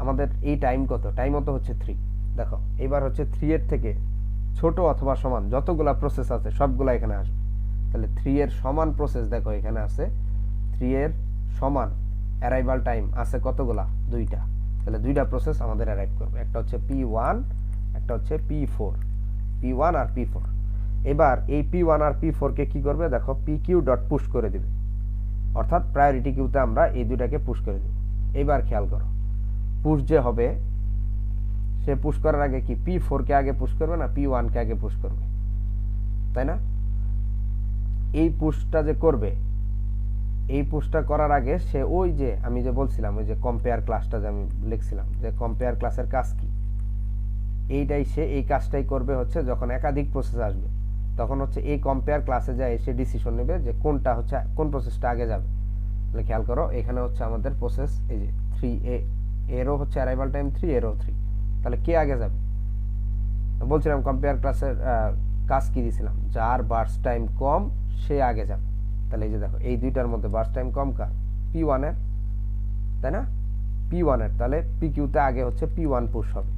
আমাদের এই টাইম কত? টাইম মতো হচ্ছে 3। দেখো এবার হচ্ছে 3 এর থেকে ছোট অথবা সমান যতগুলা প্রসেস আছে সবগুলা এখানে আসবে। তাহলে 3 এর সমান প্রসেস দেখো এখানে আছে, 3 এর সমান অ্যারাইভাল টাইম আছে কতগুলা? 2টা। তাহলে 2টা প্রসেস আমাদের অ্যারাইভ করবে, একটা হচ্ছে P1, একটা হচ্ছে P4, P1 আর P4। এবার এই P1 আর P4 কে কি করবে? দেখো PQ ডট পুশ করে দিবে, অর্থাৎ প্রায়োরিটি কিউতে আমরা এই দুইটাকে পুশ করে দেব। এবার খেয়াল করো, পুশ যে হবে, সে পুশ করার আগে কি P4 কে আগে পুশ করবে না P1 কে আগে পুশ করবে, তাই না? এই পুশটা যে করবে, এই পুশটা করার আগে সে ওই যে আমি যে বলছিলাম ওই যে কম্পেয়ার ক্লাসটা যে আমি লিখছিলাম, যে কম্পেয়ার ক্লাসের কাজ কি, এইটাই সে এই কাজটাই করবে হচ্ছে যখন একাধিক প্রসেস আসবে। তখন হচ্ছে এই কম্পেয়ার ক্লাসে যায় এসে ডিসিশন নেবে যে কোনটা হচ্ছে কোন প্রসেসটা আগে যাবে। তাহলে খেয়াল করো এখানে হচ্ছে আমাদের প্রসেস এই যে 3 এরও হচ্ছে অ্যারাইভাল টাইম 3, এরও 3, তাহলে কে আগে যাবে? বলছিলাম কম্পেয়ার ক্লাসের কাজ কি দিয়েছিলাম, যার বার্স্ট টাইম কম সে আগে যাবে। তাহলে এই যে দেখো এই দুইটার মধ্যে বার্স্ট টাইম কম কার? P1 এর, তাই না? P1 এর, তাহলে PQ-তে আগে হচ্ছে P1 পুশ হবে,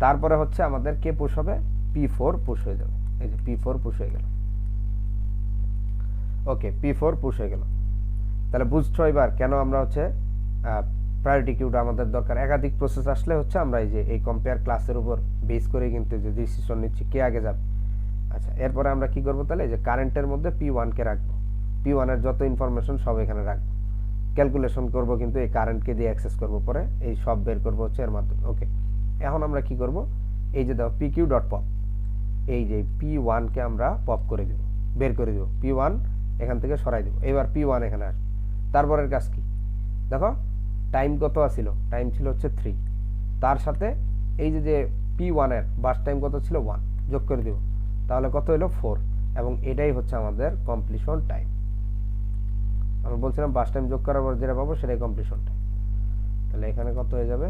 তারপরে হচ্ছে আমাদের কে পুশ হবে? P4 পুশ হয়ে যাবে। এই যে P4 পুশ হয়ে গেল। ওকে, P4 পুশ হয়ে গেল। তাহলে বুঝছো এবার কেন আমরা হচ্ছে প্রায়োরিটি কিউটা আমাদের দরকার। একাধিক প্রসেস আসলে হচ্ছে আমরা এই যে এই কম্পেয়ার ক্লাসের উপর বেস করে কিন্তু যে ডিসিশন নিচ্ছি কে আগে যাবে। আচ্ছা, এরপরে আমরা কি করবো তাহলে? যে কারেন্টের মধ্যে P1 কে রাখবো, P1 এর যত ইনফরমেশন সব এখানে রাখবো, ক্যালকুলেশন করব কিন্তু এই কারেন্টকে দিয়ে অ্যাক্সেস করব, পরে এই সব বের করব হচ্ছে এর মাধ্যমে। ওকে, এখন আমরা কি করব? এই যে দাও pq.pop, এই যে P1 কে আমরা পপ করে দিব, বের করে দিব, P1 এখান থেকে সরাই দিব, এবার P1 এখানে আসবে। তারপরের কাজ কি দেখো, টাইম কত ছিল? টাইম ছিল হচ্ছে 3, তার সাথে এই যে P1 এর বার্স্ট টাইম কত ছিল? 1, যোগ করে দিব, তাহলে কত হলো? 4, এবং এটাই হচ্ছে আমাদের কমপ্লিশন টাইম। আমরা বলছিলাম বার্স্ট টাইম যোগ করার পর যেটা পাবো সেটাই কমপ্লিশন টাইম। তাহলে এখানে কত হয়ে যাবে?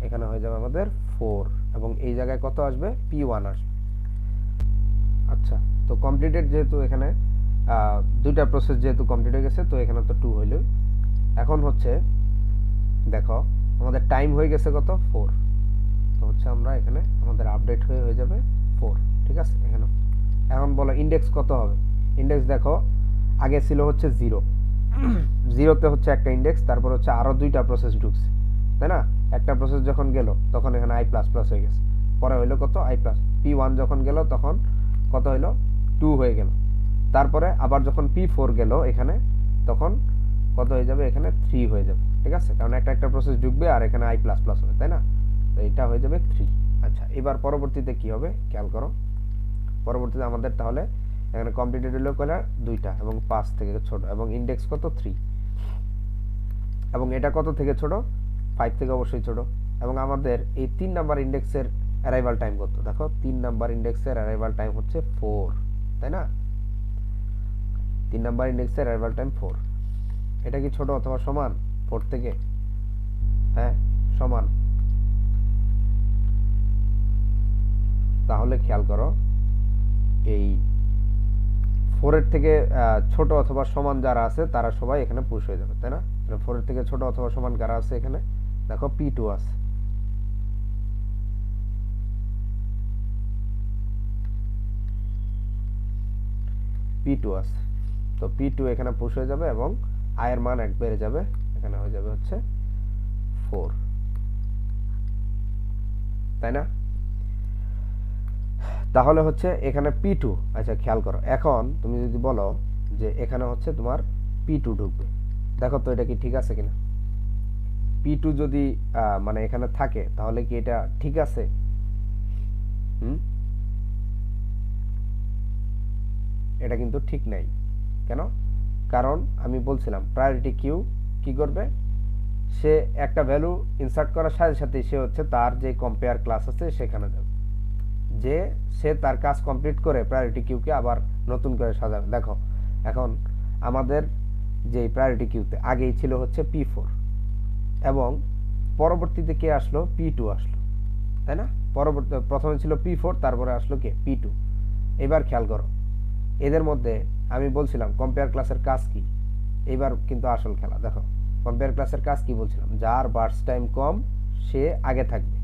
এখানে হয়ে যাবে আমাদের 4, এবং এই জায়গায় কত আসবে? P1 আসবে। আচ্ছা, তো কমপ্লিটেড, যেহেতু এখানে দুইটা প্রসেস যেহেতু কমপ্লিট হয়ে গেছে, তো এখানে তো 2 হইল। এখন হচ্ছে দেখো আমাদের টাইম হয়ে গেছে কত? 4, তো হচ্ছে আমরা এখানে আমাদের আপডেট হয়ে যাবে 4, ঠিক আছে? এখানে এখন বলো ইন্ডেক্স কত হবে? ইন্ডেক্স দেখো আগে ছিল হচ্ছে 0, 0তে হচ্ছে একটা ইন্ডেক্স, তারপর হচ্ছে আরো দুইটা প্রসেস ঢুকছে, তাই না? একটা প্রসেস যখন গেল তখন এখানে i++ হয়ে গেছে, পরে হইলো কত? i+। P1 যখন গেল তখন কত হইলো? 2 হয়ে গেল, তারপরে আবার যখন P4 গেল এখানে তখন কত হয়ে যাবে? এখানে 3 হয়ে যাবে, ঠিক আছে? কারণ একটা প্রসেস ঢুকবে আর এখানে i++ হবে, তাই না? তো এটা হয়ে যাবে 3। আচ্ছা, এবার পরবর্তীতে কি হবে খেয়াল করো। পরবর্তীতে আমাদের তাহলে এখানে কমপ্লিটেড হলো কয়টা? 2টা, এবং 5 থেকে ছোট, এবং ইন্ডেক্স কত? 3, এবং এটা কত থেকে ছোট? 5 থেকে অবশ্যই ছোট। এবং আমাদের এই 3 নাম্বার ইন্ডেক্সের অ্যারাইভাল টাইম কত? দেখো 3 নাম্বার ইন্ডেক্সের অ্যারাইভাল টাইম হচ্ছে 4, তাই না? 3 নাম্বার ইন্ডেক্সের অ্যারাইভাল টাইম 4, এটা কি ছোট অথবা সমান 4 থেকে? হ্যাঁ, সমান। তাহলে খেয়াল করো এই 4 এর থেকে ছোট অথবা সমান যারা আছে তারা সবাই এখানে পুশ হয়ে যাবে, তাই না? 4 এর থেকে ছোট অথবা সমান কারা আছে এখানে? দেখো P2 আছে, P2 আছে, তো P2 এখানে পুশ হয়ে যাবে এবং i এর মান 1 বেড়ে যাবে, এখানে হয়ে যাবে হচ্ছে 4, তাই না? তাহলে হচ্ছে এখানে P2, আচ্ছা খেয়াল করো, এখন তুমি যদি বলো যে এখানে হচ্ছে তোমার P2 ঢুকবে, দেখো তো এটা কি ঠিক আছে কিনা? P2 যদি মানে এখানে থাকে তাহলে কি এটা ঠিক আছে? এটা কিন্তু ঠিক নাই। কেন? কারণ আমি বলছিলাম প্রায়োরিটি কিউ কি করবে, সে একটা ভ্যালু ইনসার্ট করার সাথে সাথে সে হচ্ছে তার যে কম্পেয়ার ক্লাস আছে সেখানে যাবে, যে সে তার কাজ কমপ্লিট করে প্রায়োরিটি কিউকে আবার নতুন করে সাজাবে। দেখো এখন আমাদের যে প্রায়োরিটি কিউতে আগেই ছিল হচ্ছে P4, এবং পরবর্তীতে কে আসলো? P2 আসলো, তাই না? প্রথমে ছিল P4, তারপরে আসলো কে? P2। এবার খেয়াল করো এদের মধ্যে আমি বলছিলাম কম্পেয়ার ক্লাসের কাজ কি, এবার কিন্তু আসল খেলা। দেখো কম্পেয়ার ক্লাসের কাজ কি বলছিলাম, যার বার্স্ট টাইম কম সে আগে থাকবে।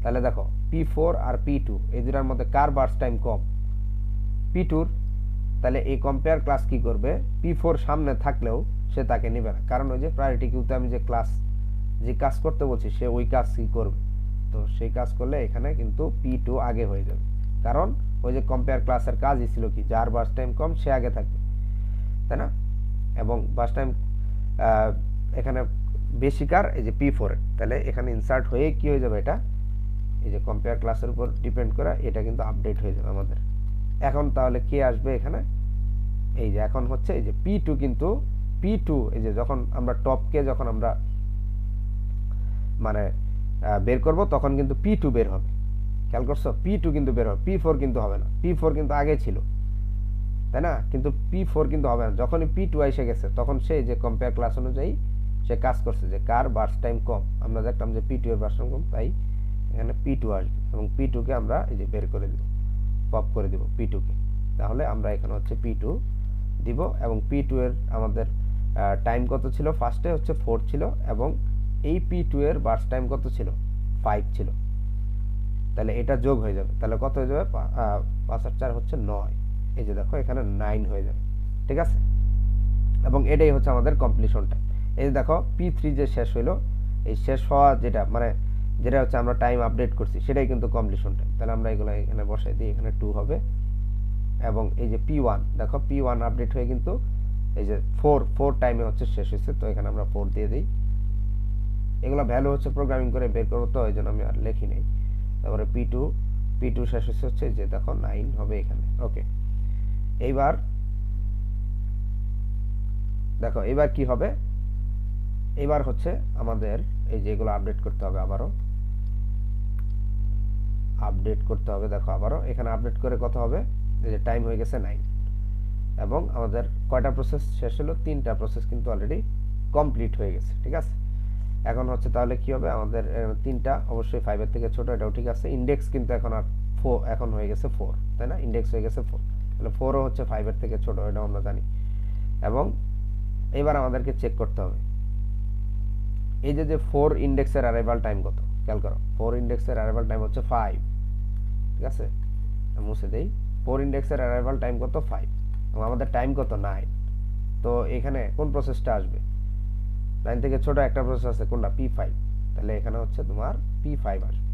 তাহলে দেখো P4 আর P2 এই দুটার মধ্যে কার বার্স্ট টাইম কম? P2-র। তাহলে এই কম্পেয়ার ক্লাস কি করবে? P4 সামনে থাকলেও সে তাকে নেবে না, কারণ ওই যে প্রায়োরিটি কিউতে আমি যে কাজ করতে বলছি সে ওই কাজ কি করবে, তো সেই কাজ করলে এখানে কিন্তু P2 আগে হয়ে যাবে, কারণ ওই যে কম্পেয়ার ক্লাসের কাজই ছিল কি, যার বার্স্ট টাইম কম সে আগে থাকবে, তাই না? এবং বার্স্ট টাইম এখানে বেশি কার? এই যে P4 এর। তাহলে এখানে ইনসার্ট হয়ে কি হয়ে যাবে? এটা এই যে কম্পেয়ার ক্লাসের উপর ডিপেন্ড করা, এটা কিন্তু আপডেট হয়ে যাবে আমাদের। এখন তাহলে কে আসবে এখানে? এই যে এখন হচ্ছে এই যে P2, কিন্তু P2 এই যে যখন আমরা টপকে যখন আমরা মানে বের করব তখন কিন্তু P2 বের হবে। খেয়াল করছো, P2 কিন্তু বের হবে, P4 কিন্তু হবে না, P4 কিন্তু আগে ছিল, তাই না? কিন্তু P4 কিন্তু হবে না। যখনই P2 এসে গেছে তখন সেই যে কম্পেয়ার ক্লাস অনুযায়ী সে কাজ করছে যে কার বার্স্ট টাইম কম। আমরা দেখলাম যে P2 এর বার্স্ট টাইম কম, তাই এখানে P2 আসবে এবং P2 কে আমরা এই যে বের করে দিব, পপ করে দিব P2 কে। তাহলে আমরা এখানে হচ্ছে P2 দিব এবং P2 এর আমাদের টাইম কত ছিল? ফার্স্টে হচ্ছে 4 ছিল এবং এই P2 এর বার্স্ট টাইম কত ছিল? 5 ছিল। তাহলে এটা যোগ হয়ে যাবে, তাহলে কত হয়ে যাবে? 5 আর 4 হচ্ছে 9। এই যে দেখো এখানে 9 হয়ে যাবে, ঠিক আছে? এবং এটাই হচ্ছে আমাদের কমপ্লিশন টাইম। এই যে দেখো P3 যে শেষ হইলো, এই শেষ হওয়া যেটা মানে যেটা হচ্ছে আমরা টাইম আপডেট করছি সেটাই কিন্তু কমপ্লিশন টাইম। তাহলে আমরা এগুলো এখানে বসাই দিই, এখানে 2 হবে এবং এই যে P1 দেখো P1 আপডেট হয়ে কিন্তু এই যে 4 টাইমে হচ্ছে শেষ হয়েছে, তো এখানে আমরা 4 দিয়ে দিই। এগুলো ভ্যালু হচ্ছে প্রোগ্রামিং করে বের করবো, তো এই জন্য আমি আর লিখি নেই। তারপরে P2 শেষ হচ্ছে যে দেখো 9 হবে এখানে। ওকে, এইবার দেখো এবার কি হবে? এবার হচ্ছে আমাদের এই যে এগুলো আপডেট করতে হবে, আবারও আপডেট করতে হবে। দেখো আবারও এখানে আপডেট করে কত হবে? এই যে টাইম হয়ে গেছে 9 এবং আমাদের কয়টা প্রসেস শেষ হলো? 3টা প্রসেস কিন্তু অলরেডি কমপ্লিট হয়ে গেছে, ঠিক আছে? এখন হচ্ছে তাহলে কি হবে? আমাদের 3টা অবশ্যই 5 এর থেকে ছোট, এটাও ঠিক আছে। ইন্ডেক্স কিন্তু এখন আর 4 এখন হয়ে গেছে 4, তাই না? ইন্ডেক্স হয়ে গেছে 4, তাহলে 4ও হচ্ছে 5 এর থেকে ছোট, এটা আমরা জানি। এবং এবার আমাদেরকে চেক করতে হবে এই যে 4 ইন্ডেক্সের অ্যারাইভাল টাইম কত। খেয়াল করো 4 ইন্ডেক্সের অ্যারাইভাল টাইম হচ্ছে 5, ঠিক আছে? মুছে দেই। 4 ইন্ডেক্সের অ্যারাইভাল টাইম কত? 5 এবং আমাদের টাইম কত? 9। তো এখানে কোন প্রসেসটা আসবে? 9 থেকে ছোট একটা প্রসেস আছে, কোনটা? P5। তাহলে এখানে হচ্ছে তোমার P5 আসবে।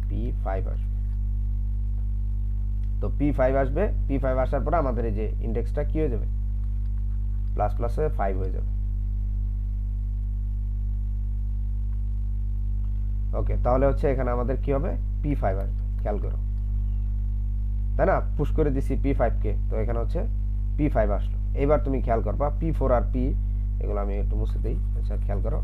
P5 আসবে, তো P5 আসবে। P5 আসার পর আমাদের এই যে ইন্ডেক্সটা কি হয়ে যাবে? প্লাস প্লাস হয়ে 5 হয়ে যাবে। ওকে, তাহলে হচ্ছে এখানে আমাদের কি হবে? P5 আসবে। খেয়াল করো, তাই না? পুশ করে দিছি P5 কে, তো এখানে হচ্ছে P5 আসলো। এবার তুমি খেয়াল করবা P4 আর P, এগুলো আমি একটু মুছে দিই। আচ্ছা খেয়াল করো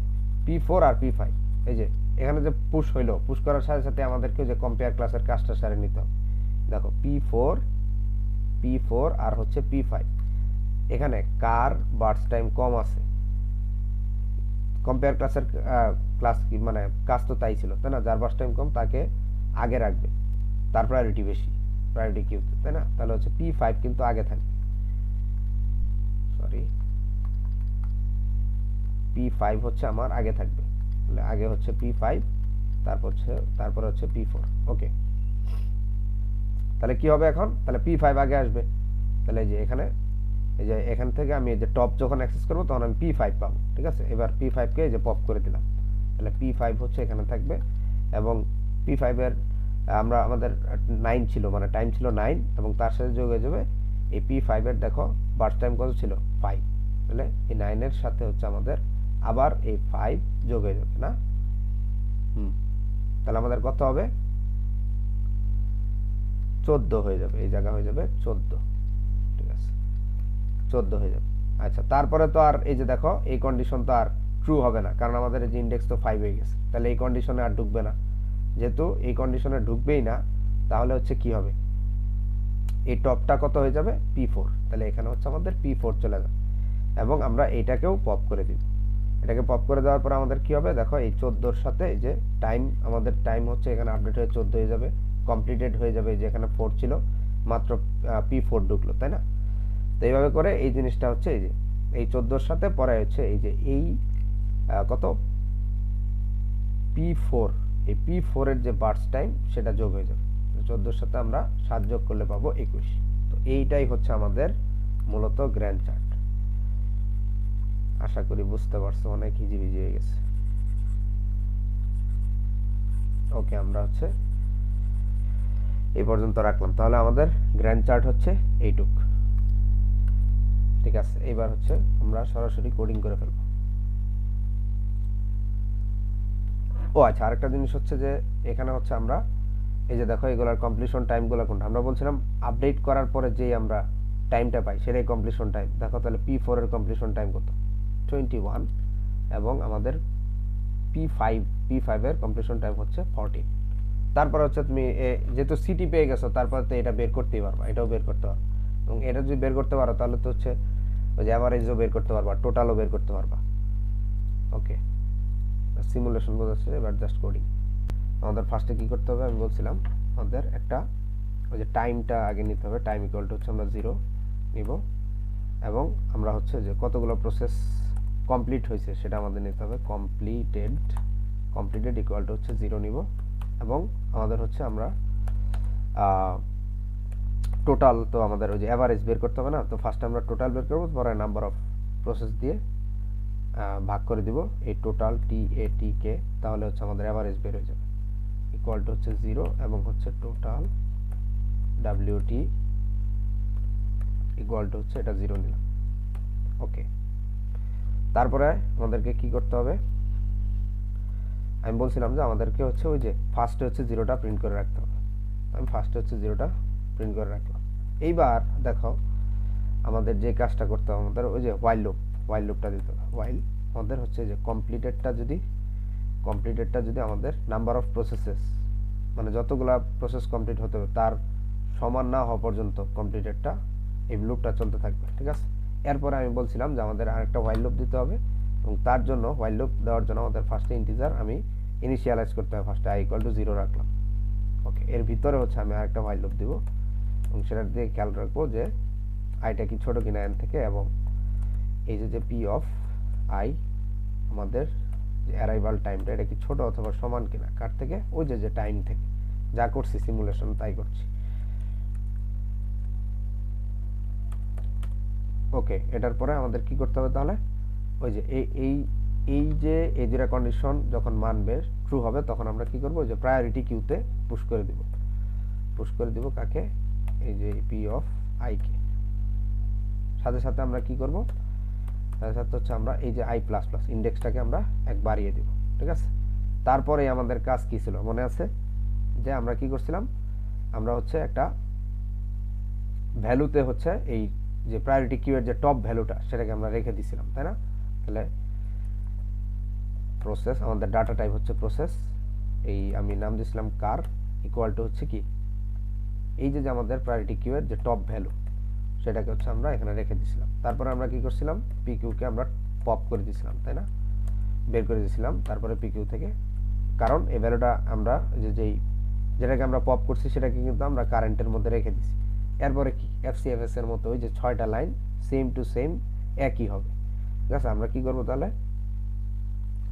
P4 আর P5, এই যে এখানে যে পুশ হইলো, পুশ করার সাথে সাথে আমাদেরকে যে কম্পেয়ার ক্লাসের কাজটা সারে নিতে হবে। দেখো P4 আর হচ্ছে P5, এখানে কার বার্স্ট টাইম কম আছে? কম্পেয়ার ক্লাসের ক্লাস কি মানে কাজ তো তাই ছিল, তাই না? যার বার্স্ট টাইম কম তাকে আগে রাখবে, তার প্রায়োরিটি বেশি, প্রায়োরিটি কিউতে, তাই না? তাহলে হচ্ছে P5 কিন্তু আগে থাকবে, সরি P5 হচ্ছে আমার আগে থাকবে। তাহলে আগে হচ্ছে P5, তারপর হচ্ছে P4। ওকে, তাহলে কি হবে এখন? তাহলে P5 আগে আসবে। তাহলে এই যে এখানে এই যে এখান থেকে আমি এই যে টপ যখন অ্যাক্সেস করব তখন আমি P5 পাবো, ঠিক আছে? এবার P5 কে এই যে পপ করে দিলাম, তাহলে P5 হচ্ছে এখানে থাকবে এবং P5 এর আমাদের 9 ছিল, মানে টাইম ছিল 9 এবং তার সাথে যোগ হয়ে যাবে এই P5 এর দেখো বার্স্ট টাইম কত ছিল? 5। তাহলে এই 9 এর সাথে হচ্ছে আমাদের আবার এই 5 যোগ হয়ে যাবে, না? তাহলে আমাদের কত হবে? 14 হয়ে যাবে, এই জায়গা হয়ে যাবে 14, ঠিক আছে? 14 হয়ে যাবে। আচ্ছা, তারপরে তো আর এই যে দেখো এই কন্ডিশন তো আর ট্রু হবে না, কারণ আমাদের এই যে ইন্ডেক্স তো 5 হয়ে গেছে, তাহলে এই কন্ডিশনে আর ঢুকবে না। যেহেতু এই কন্ডিশনে ঢুকবেই না, তাহলে হচ্ছে কি হবে? এই টপটা কত হয়ে যাবে? P4। তাহলে এখানে হচ্ছে আমাদের P4 চলে যাবে এবং আমরা এইটাকেও পপ করে দিব। এটাকে পপ করে দেওয়ার পর আমাদের কি হবে? দেখো এই 14 এর সাথে এই যে টাইম, আমাদের টাইম হচ্ছে এখানে আপডেট হয়ে 14 হয়ে যাবে, কমপ্লিটেড হয়ে যাবে। যে এখানে 4 ছিল, মাত্র P4 ঢুকলো, তাই না? তো এইভাবে করে এই জিনিসটা হচ্ছে এই যে এই 14 এর সাথে পরে হচ্ছে এই যে এই কত P4, এই P4 এর যে বার্স্ট টাইম সেটা যোগ হয়ে যাবে। 14 এর সাথে আমরা 7 যোগ করলে পাবো 21। তো এইটাই হচ্ছে আমাদের মূলত গ্র্যান্ড চার্ট। আশা করি বুঝতে পারছো, অনেক হিজিবিজি হয়ে গেছে। ওকে, আমরা হচ্ছে এই পর্যন্ত রাখলাম। তাহলে আমাদের গ্র্যান্ড চার্ট হচ্ছে এইটুক, ঠিক আছে? এবার হচ্ছে আমরা সরাসরি কোডিং করে ফেলবো। ও আচ্ছা, আরেকটা জিনিস হচ্ছে যে এখানে হচ্ছে আমরা এই যে দেখো এগুলার কমপ্লিশন টাইমগুলো কোনটা? আমরা বলছিলাম আপডেট করার পরে যেই আমরা টাইমটা পাই সেটাই কমপ্লিশন টাইম। দেখো তাহলে P4 এর কমপ্লিশন টাইম কত? 21 এবং আমাদের P5 এর কমপ্লিশন টাইম হচ্ছে 14। তারপর হচ্ছে তুমি যেহেতু সিটি পেয়ে গেছো, তারপর তো এটা বের করতেই পারবা, এটাও বের করতে পারবা। এবং এটা যদি বের করতে পারো তাহলে তো হচ্ছে ওই যে অ্যাভারেজও বের করতে পারবা, টোটালও বের করতে পারবা। ওকে, সিমুলেশন বোঝাচ্ছে, এবার জাস্ট কোডিং। আমাদের ফার্স্টে কি করতে হবে আমি বলছিলাম, আমাদের একটা ওই যে টাইমটা আগে নিতে হবে। টাইম ইকুয়াল টু হচ্ছে আমরা 0 নিব, এবং আমরা হচ্ছে যে কতগুলো প্রসেস কমপ্লিট হয়েছে সেটা আমাদের নিতে হবে। কমপ্লিটেড ইকুয়াল টু হচ্ছে 0 নিব, এবং আমাদের হচ্ছে আমরা টোটাল, তো আমাদের ওই যে অ্যাভারেজ বের করতে হবে না, তো ফার্স্টে আমরা টোটাল বের করবো, পরে নাম্বার অফ প্রসেস দিয়ে ভাগ করে দিব এই টোটাল TAT কে, তাহলে হচ্ছে আমাদের অ্যাভারেজ বের হয়ে যাবে। ইকুয়াল টু হচ্ছে 0 এবং হচ্ছে টোটাল WT ইকুয়াল টু হচ্ছে এটা 0 নিলাম। ওকে, তারপরে আমাদেরকে কি করতে হবে, আমি বলছিলাম যে আমাদেরকে হচ্ছে ওই যে ফার্স্টে হচ্ছে 0টা প্রিন্ট করে রাখতে হবে। আমি ফার্স্টে হচ্ছে 0টা প্রিন্ট করে রাখলাম। এইবার দেখো আমাদের যে কাজটা করতে হবে, আমাদের ওই যে ওয়াইল লুপটা দিতে হবে। ওয়াইল আমাদের হচ্ছে যে কমপ্লিটেডটা যদি আমাদের নাম্বার অফ প্রসেসেস, মানে যতগুলা প্রসেস কমপ্লিট হতে হবে তার সমান না হওয়া পর্যন্ত কমপ্লিটেডটা এই লুপটা চলতে থাকবে, ঠিক আছে। এরপরে আমি বলছিলাম যে আমাদের আরেকটা ওয়াইল লুপ দিতে হবে, এবং তার জন্য ওয়াইল লুপ দেওয়ার জন্য আমাদের ফার্স্টে ইন্টিজার আমি ইনিশিয়ালাইজ করতে হবে। ফার্স্টে i = 0 রাখলাম। ওকে, এর ভিতরে হচ্ছে আমি আরেকটা ওয়াইল লুপ দিব, এবং সেটা দিয়ে খেয়াল রাখবো যে আইটা কি ছোট কিনা n থেকে, এবং এই যে P অফ i আমাদের যে অ্যারাইভাল টাইমটা এটা কি ছোট অথবা সমান কিনা, কার থেকে, ওই যে টাইম থেকে যা করছি সিমুলেশন তাই করছি। ওকে, এটার পরে আমাদের কি করতে হবে তাহলে, ওই যে এই যে এই দুটা কন্ডিশন যখন মানবে ট্রু হবে, তখন আমরা কি করব, যে প্রায়োরিটি কিউতে পুশ করে দিব কাকে, এই যে P অফ i কে। সাথে সাথে আমরা কি করব, সাথে সাথে হচ্ছে আমরা এই যে i++ ইন্ডেক্সটাকে আমরা এক বাড়িয়ে দিব, ঠিক আছে। তারপরে আমাদের কাজ কি ছিল মনে আছে, যে আমরা কি করছিলাম, আমরা হচ্ছে একটা ভ্যালুতে হচ্ছে এই যে প্রায়োরিটি কিউ এর যে টপ ভ্যালুটা সেটাকে আমরা রেখে দিছিলাম, তাই না। তাহলে প্রসেস, আমাদের ডাটা টাইপ হচ্ছে প্রসেস, এই আমি নাম দিয়েছিলাম কার, ইকুয়াল টু হচ্ছে কি, এই যে আমাদের প্রায়োরিটি কিউ এর যে টপ ভ্যালু সেটাকে হচ্ছে আমরা এখানে রেখে দিয়েছিলাম। তারপরে আমরা কি করছিলাম, PQ কে আমরা পপ করে দিয়েছিলাম, তাই না, বের করে দিয়েছিলাম। তারপরে PQ থেকে, কারণ এই ভ্যালুটা আমরা যেটাকে আমরা পপ করছি সেটাকে কিন্তু আমরা কারেন্টের মধ্যে রেখে দিছি। এরপরে কি, FCFS এর মতো ওই যে 6টা লাইন সেম টু সেম একই হবে, ঠিক আছে। আমরা কি করব তাহলে,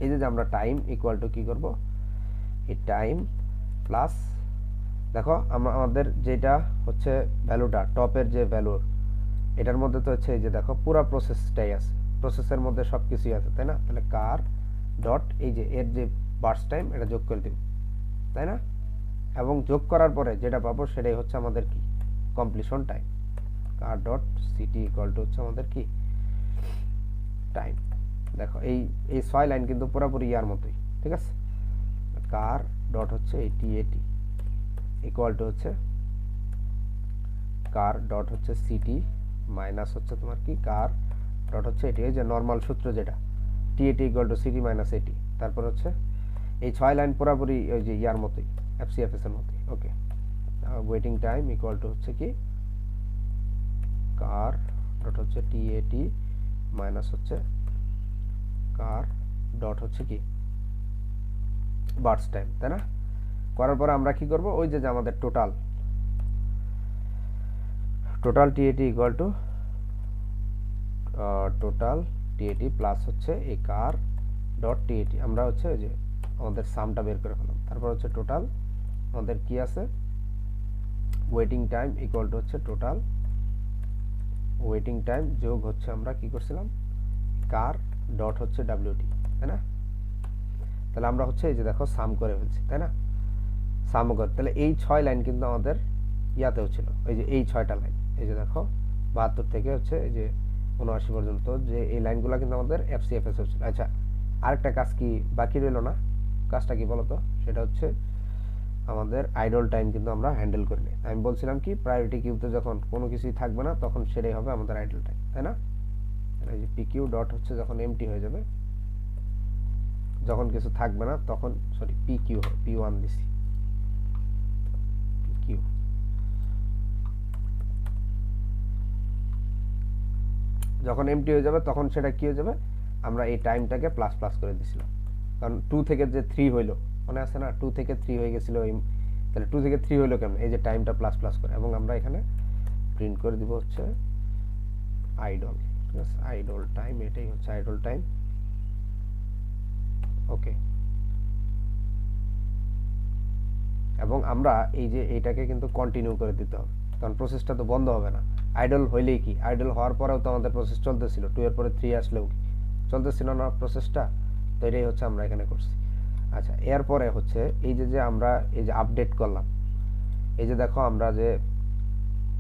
এই যে আমরা টাইম ইকুয়াল টু কি করব, এই টাইম প্লাস, দেখো আমাদের যেটা হচ্ছে ভ্যালুটা টপের যে ভ্যালু, এটার মধ্যে তো হচ্ছে এই যে দেখো পুরো প্রসেসটাই আছে, প্রসেসের মধ্যে সব কিছুই আছে, তাই না। তাহলে কার ডট এই যে এর যে বার্স্ট টাইম এটা যোগ করে দিব, তাই না। এবং যোগ করার পরে যেটা পাবো সেটাই হচ্ছে আমাদের কি, completion time. Car dot city equal to হচ্ছে আমাদের কি, টাইম। দেখো এই 6 লাইন কিন্তু পুরোপুরি ইয়ার মতোই, ঠিক আছে। কার ডট হচ্ছে এই TAT ইকুয়াল টু হচ্ছে কার ডট হচ্ছে সিটি মাইনাস হচ্ছে তোমার কি, কার ডট হচ্ছে এটি, এই যে নর্মাল সূত্র যেটা TAT equal to city minus এটি। তারপর হচ্ছে এই 6 লাইন পুরোপুরি ওই যে ইয়ার মতোই, FCFS এর মতোই। ওকে, ওয়েটিং টাইম ইকুয়াল টু হচ্ছে কি, কার ডট হচ্ছে TAT মাইনাস হচ্ছে কার ডট হচ্ছে কি, বার্স্ট টাইম, তাই না। করার পরে আমরা কি করব, ওই যে আমাদের total TAT equal to total TAT plus হচ্ছে এই কার ডট TAT, আমরা হচ্ছে ওই যে আমাদের সামটা বের করে ফেলাম। তারপর হচ্ছে টোটাল আমাদের কি আছে, ওয়েটিং টাইম ইকুয়াল টু হচ্ছে টোটাল ওয়েটিং টাইম যোগ হচ্ছে আমরা কি করছিলাম, কার ডট হচ্ছে WT, তাই না। তাহলে আমরা হচ্ছে এই যে দেখো সাম করে ফেলছি, তাই না, সাম করে। তাহলে এই 6 লাইন কিন্তু আমাদের ইয়াতেও ছিল, এই যে এই 6টা লাইন, এই যে দেখো 72 থেকে হচ্ছে এই যে 79 পর্যন্ত, যে এই লাইনগুলো কিন্তু আমাদের FCFS ছিল। আচ্ছা, আরেকটা কাজ কি বাকি রইল না, কাজটা কি বলতো, সেটা হচ্ছে আমাদের আইডল টাইম কিন্তু আমরা হ্যান্ডেল করি না। আমি বলছিলাম কি, প্রায়োরিটি কিউতে যখন কোনো কিছুই থাকবে না তখন সেটাই হবে আমাদের আইডল টাইম, তাই না। এই যে PQ ডট হচ্ছে যখন এমটি হয়ে যাবে, যখন কিছু থাকবে না তখন সরি পি কিউ P1 দিছি কিউ। যখন এমটি হয়ে যাবে তখন সেটা কি হয়ে যাবে, আমরা এই টাইমটাকে প্লাস প্লাস করে দিছিলাম, কারণ 2 থেকে যে 3 হইলো, মনে আছে না 2 থেকে 3 হয়ে গেছিল, তাহলে 2 থেকে 3 হইলো কেমন, এই যে টাইমটা প্লাস প্লাস করে, এবং আমরা এখানে প্রিন্ট করে দিব হচ্ছে আইডল, ঠিক আছে, আইডল টাইম, এটাই হচ্ছে আইডল টাইম। ওকে, এবং আমরা এই যে এইটাকে কিন্তু কন্টিনিউ করে দিতে হবে, কারণ প্রসেসটা তো বন্ধ হবে না। আইডল হইলেই কি, আইডল হওয়ার পরেও তো আমাদের প্রসেস চলতেছিল, 2 এর পরে 3 আসলেও কি চলতেছিল না প্রসেসটা, তো এটাই হচ্ছে আমরা এখানে করছি। আচ্ছা, এরপরে হচ্ছে এই যে আমরা এই যে আপডেট করলাম, এই যে দেখো আমরা যে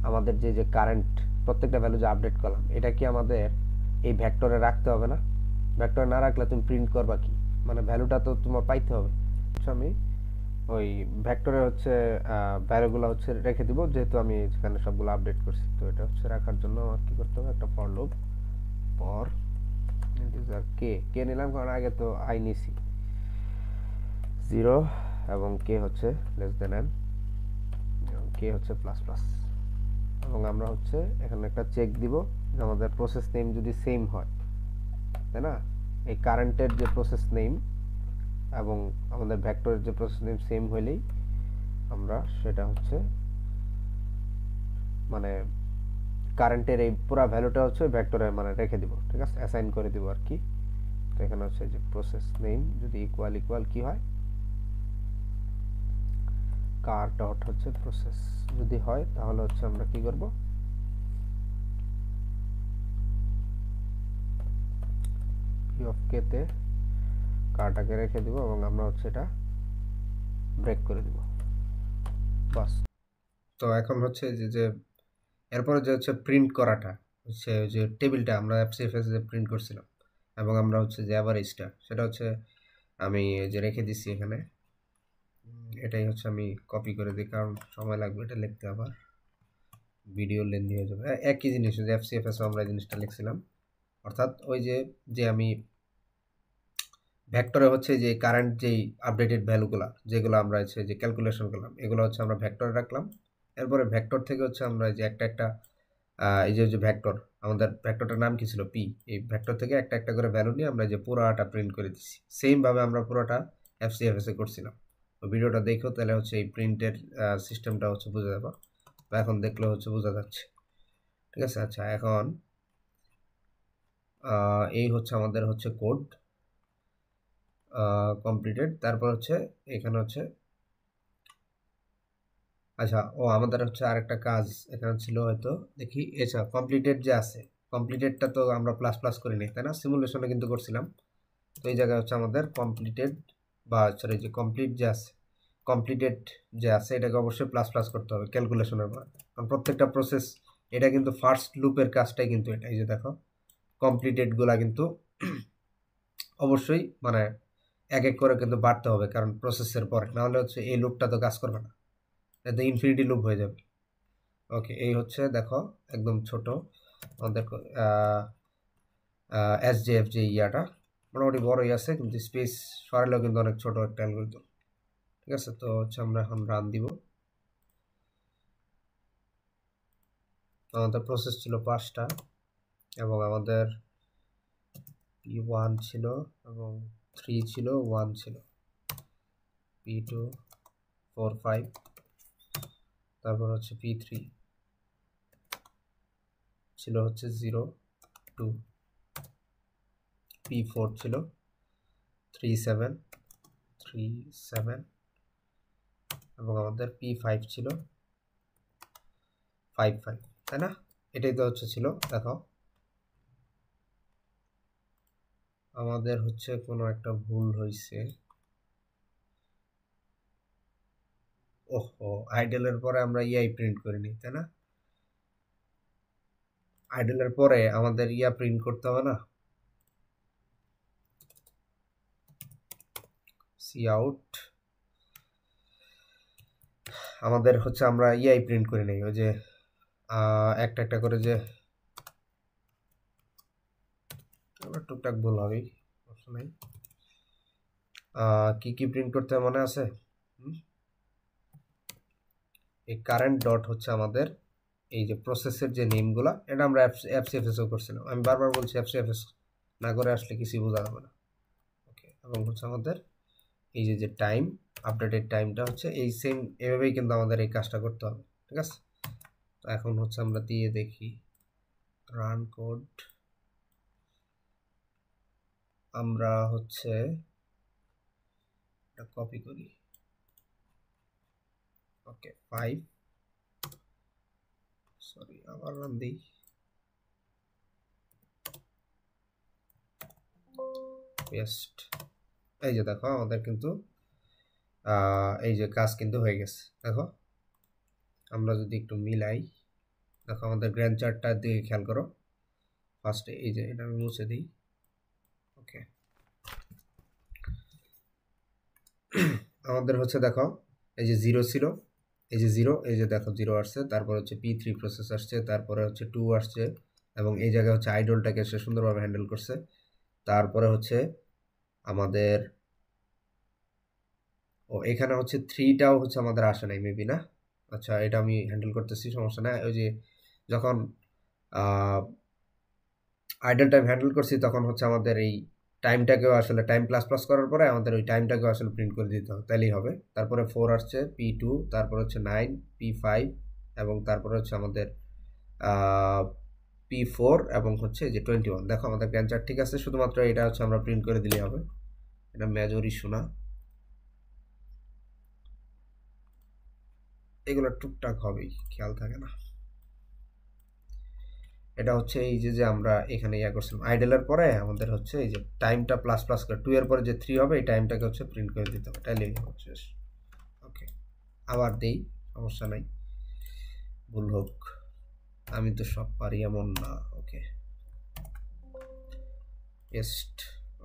আমাদের যে কারেন্ট প্রত্যেকটা ভ্যালু যে আপডেট করলাম, এটা কি আমাদের এই ভেক্টরে রাখতে হবে না? ভেক্টরে না রাখলে তুমি প্রিন্ট করবা কি, মানে ভ্যালুটা তো তোমার পাইতে হবে। আমি ওই ভেক্টরে হচ্ছে ভ্যালুগুলো হচ্ছে রেখে দিব, যেহেতু আমি এখানে সবগুলো আপডেট করছি, তো এটা হচ্ছে রাখার জন্য আমার কি করতে হবে, একটা ফর লুপ ফর ইন্টিজার কে নিলাম, কারণ আগে তো আই নিছি 0 এবং কে হচ্ছে লেস দেন n, কে হচ্ছে প্লাস প্লাস, এবং আমরা হচ্ছে এখানে একটা চেক দিব যে আমাদের প্রসেস নেম যদি সেম হয়, তাই না, এই কারেন্টের যে প্রসেস নেম এবং আমাদের ভেক্টরের যে প্রসেস নেম সেম হইলেই আমরা সেটা হচ্ছে মানে কারেন্টের এই পুরো ভ্যালুটা হচ্ছে ভেক্টরে মানে রেখে দিব, ঠিক আছে, অ্যাসাইন করে দিব আর কি। তো এখানে হচ্ছে যে প্রসেস নেম যদি ইকুয়াল কি হয়, কার ডট হচ্ছে প্রসেস যদি হয়, তাহলে হচ্ছে আমরা কি করব, পি অফ কে তে কারটাকে রেখে দিব এবং আমরা হচ্ছে এটা ব্রেক করে দিব, বাস। তো এখন হচ্ছে যে এরপরে যে হচ্ছে প্রিন্ট করাটা হচ্ছে যে টেবিলটা আমরা এফসিএফএস যে প্রিন্ট করছিলাম, এবং আমরা হচ্ছে যে অ্যাভারেজটা সেটা হচ্ছে আমি যে রেখে দিচ্ছি এখানে, এটাই হচ্ছে আমি কপি করে দিই, কারণ সময় লাগবে এটা লিখতে, আবার ভিডিও লেন্দি হয়ে যাবে। একই জিনিস যে এফসিএফএস আমরা এই জিনিসটা লিখছিলাম, অর্থাৎ ওই যে আমি ভেক্টরে হচ্ছে যে কারেন্ট যেই আপডেটেড ভ্যালুগুলো যেগুলো আমরা হচ্ছে যে ক্যালকুলেশন করলাম, এগুলো হচ্ছে আমরা ভেক্টরে রাখলাম। এরপরে ভেক্টর থেকে হচ্ছে আমরা যে একটা এই যে ভেক্টর, আমাদের ভেক্টরটার নাম কি ছিল পি, এই ভেক্টর থেকে একটা করে ভ্যালু নিয়ে আমরা যে পুরোটা প্রিন্ট করে দিচ্ছি, সেম ভাবে আমরা পুরোটা এফসিএফএস এ করছিলাম। তো ভিডিওটা দেখো, তাহলে হচ্ছে এই প্রিন্টের সিস্টেমটা হচ্ছে বুঝে যাবো, বা এখন দেখলে হচ্ছে বোঝা যাচ্ছে, ঠিক আছে। আচ্ছা, এখন এই হচ্ছে আমাদের হচ্ছে কোড কমপ্লিটেড। তারপর হচ্ছে এখানে হচ্ছে আচ্ছা, আমাদের হচ্ছে আরেকটা কাজ এখানে ছিল হয়তো, দেখি আচ্ছা কমপ্লিটেড যে আছে, কমপ্লিটেডটা তো আমরা প্লাস প্লাস করিনি, তাই না, সিমুলেশনে কিন্তু করছিলাম। তো এই জায়গায় হচ্ছে আমাদের কমপ্লিটেড বা সরি যে কমপ্লিট যে আছে, কমপ্লিটেড যে আছে এটাকে অবশ্যই প্লাস প্লাস করতে হবে ক্যালকুলেশনের পর, কারণ প্রত্যেকটা প্রসেস এটা কিন্তু ফার্স্ট লুপের কাজটাই কিন্তু এটা, এই যে দেখো কমপ্লিটেডগুলা কিন্তু অবশ্যই মানে এক করে কিন্তু বাড়তে হবে, কারণ প্রসেসের পরে, নাহলে হচ্ছে এই লুপটা তো কাজ করবে না, এটা ইনফিনিটি লুপ হয়ে যাবে। ওকে, এই হচ্ছে দেখো একদম ছোট আমাদের এসজেএফ যে ইয়াটা মোটামুটি বড়ই আছে, কিন্তু স্পেস সরালেও কিন্তু অনেক ছোট একটা অ্যালগরিদম, ঠিক আছে। তো হচ্ছে আমরা এখন রান দিব। আমাদের প্রসেস ছিল 5টা, এবং আমাদের P1 ছিল এবং 3 ছিল, 1 ছিল, P2 4 5, তারপর হচ্ছে P3 ছিল হচ্ছে 0 2, P4 ছিল 3 7 3 7, এবং আমাদের P5 ছিল 5 5, তাই না, এটাই তো হচ্ছে ছিল। দেখো আমাদের হচ্ছে কোনো একটা ভুল হয়েছে, ওহো, আইডলের পরে আমরা ইআই প্রিন্ট করিনি, তাই না, আইডলের পরে আমাদের ইয়া প্রিন্ট করতে হবে না, সি আউট, আমাদের হচ্ছে আমরা ইআই প্রিন্ট করি নাই, ওই যে একটা করে যে টুকটাক ভুল হবেই, অবশ্য নাই, কি কি প্রিন্ট করতে হবে মনে আছে? এই কারেন্ট ডট হচ্ছে আমাদের এই যে প্রসেসের যে নেমগুলা, এটা আমরা এফসিএফএসও করছিলাম। আমি বারবার বলছি এফসিএফএস না করে আসলে কিছুই বোঝা যাবে না। ওকে, এবং হচ্ছে আমাদের এই যে টাইম, আপডেটেড টাইমটা হচ্ছে এই সেম, এভাবেই কিন্তু আমাদের এই কাজটা করতে হবে। ঠিক আছে, তো এখন হচ্ছে আমরা দিয়ে দেখি রান কোড। আমরা হচ্ছে এটা কপি করি। ওকে, 5, সরি আবার রান দিই। পেস্ট। এই যে দেখো আমাদের কিন্তু এই যে কাজ কিন্তু হয়ে গেছে। দেখো আমরা যদি একটু মিলাই, দেখো আমাদের গ্র্যান্ড চার্টটার দিকে খেয়াল করো। ফার্স্টে এই যে এটা আমি মুছে দিই। ওকে, আমাদের হচ্ছে দেখো এই যে 0 ছিল, এই যে 0, এই যে দেখো 0 আসছে, তারপর হচ্ছে P3 প্রসেস আসছে, তারপরে হচ্ছে 2 আসছে, এবং এই জায়গায় হচ্ছে আইডলটাকে সে সুন্দরভাবে হ্যান্ডেল করছে। তারপরে হচ্ছে আমাদের এখানে হচ্ছে 3টাও হচ্ছে আমাদের আসে নাই মেবি, না? আচ্ছা, এটা আমি হ্যান্ডেল করতেছি, সমস্যা নাই। ওই যে যখন আইডল টাইম হ্যান্ডেল করছি তখন হচ্ছে আমাদের এই টাইমটাকেও আসলে টাইম প্লাস প্লাস করার পরে আমাদের ওই টাইমটাকেও আসলে প্রিন্ট করে দিতে হবে, তাইলেই হবে। তারপরে 4 আসছে, P2, তারপর হচ্ছে 9, P5, এবং তারপরে হচ্ছে আমাদের P4, এবং হচ্ছে যে 21। দেখো আমাদের গ্যান চার্ট ঠিক আছে, শুধুমাত্র এটা হচ্ছে আমরা প্রিন্ট করে দিলেই হবে। এটা মেজর ইস্যু না, এগুলো টুকটাক হবেই, খেয়াল থাকে না। এটা হচ্ছে এই যে আমরা এখানে ইয়া করছিলাম আইডলের পরে আমাদের হচ্ছে এই যে টাইমটা প্লাস প্লাস করে 2 এর পরে যে 3 হবে এই টাইমটাকে হচ্ছে প্রিন্ট করে দিতে হবে, তাইলেই হচ্ছে। ওকে, আবার দেই, সমস্যা নাই, ভুল হোক, আমি তো সব পারি এমন না। ওকে, পেস্ট।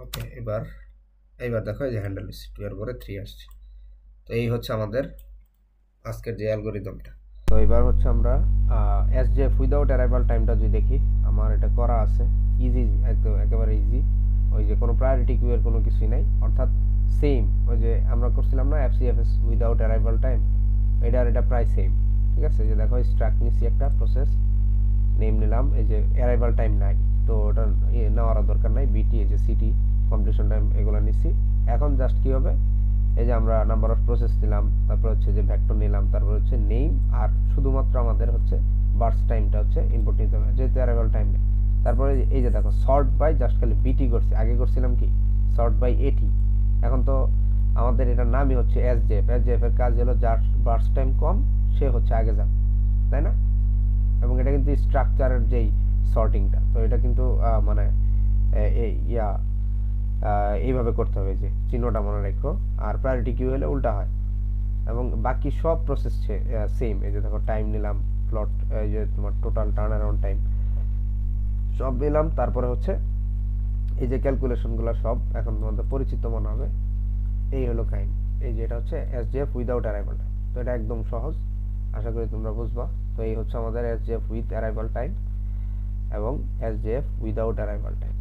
ওকে, এইবার দেখো এই যে হ্যান্ডেল 2 এর পরে 3 আসছে। তো এই হচ্ছে আমাদের আজকের যে অ্যালগরিদমটা। তো এবার হচ্ছে আমরা এসজেএফ উইদাউট অ্যারাইভাল টাইমটা যদি দেখি, আমার এটা করা আছে, ইজি, একদম একেবারে ইজি। ওই যে কোনো প্রায়োরিটি কিউয়ের কোনো কিছুই নাই, অর্থাৎ সেম ওই যে আমরা করছিলাম না এফসিএফএস উইদাউট অ্যারাইভাল টাইম, এটা প্রায় সেম। ঠিক আছে, যে দেখো স্ট্রাক নিচ্ছি, একটা প্রসেস নেম নিলাম, এই যে অ্যারাইভাল টাইম নাই, তো ওটা নেওয়ার দরকার নাই। বিটি, এই যে সিটি, কমপ্লিশন টাইম, এগুলো নিচ্ছি। এখন জাস্ট কি হবে, এই যে আমরা নাম্বার অফ প্রসেস নিলাম, তারপর হচ্ছে যে ভেক্টর নিলাম, তারপর হচ্ছে নেম, আর শুধুমাত্র আমাদের হচ্ছে বার্স্ট টাইমটা হচ্ছে ইনপুট নিতে হবে, যেহেতু অ্যারাইভাল টাইম নেই। তারপরে এই যে দেখো সর্ট বাই, জাস্ট খালি বিটি করছি, আগে করছিলাম কি সর্ট বাই এটি। এখন তো আমাদের এটার নামই হচ্ছে এসজেএফ। এসজেএফ এর কাজ হলো যার বার্স্ট টাইম কম সে হচ্ছে আগে যাবে, তাই না? এবং এটা কিন্তু স্ট্রাকচারের যেই সর্টিংটা, তো এটা কিন্তু মানে এইভাবে করতে হবে, যে চিহ্নটা মনে রাখো। আর প্রায়োরিটি কিউ হলে উল্টা হয়, এবং বাকি সব প্রসেস সেম। এই যে দেখো টাইম নিলাম, প্লট, এই যে তোমার টোটাল টার্ন অ্যারাউন্ড টাইম সব নিলাম, তারপরে হচ্ছে এই যে ক্যালকুলেশনগুলো সব এখন তোমাদের পরিচিত মনে হবে। এই হলো কাহিনী, এই যে এটা হচ্ছে এসজেএফ উইদাউট অ্যারাইভাল টাইম। তো এটা একদম সহজ, আশা করি তোমরা বুঝবা। তো এই হচ্ছে আমাদের এসজেএফ উইথ অ্যারাইভাল টাইম এবং এসজেএফ উইদাউট অ্যারাইভাল টাইম।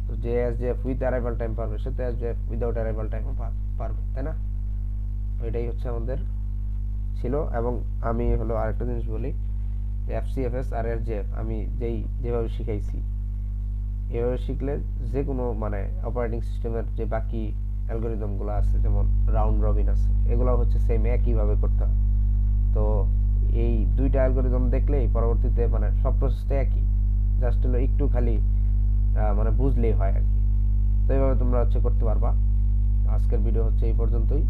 তো যে এসজেএফ উইথ অ্যারাইভাল টাইম পারবে সে তো এসজেএফ উইদাউট অ্যারাইভাল টাইমও পারবে, তাই না? এটাই হচ্ছে আমাদের ছিল। এবং আমি হলো আরেকটা জিনিস বলি, এফসিএফএস আর এসজেএফ আমি যেভাবে শিখাইছি, এভাবে শিখলে যে কোনো মানে অপারেটিং সিস্টেমের যে বাকি অ্যালগোরিদমগুলো আছে, যেমন রাউন্ড রবিন আছে, এগুলো হচ্ছে সেম একইভাবে করতে হয়। তো এই দুইটা অ্যালগোরিদম দেখলেই পরবর্তীতে মানে সব প্রসেসটা একই, জাস্ট হলো একটু খালি মানে বুঝলেই হয় আর কি। তো এইভাবে তোমরা হচ্ছে করতে পারবা। আজকের ভিডিও হচ্ছে এই পর্যন্তই।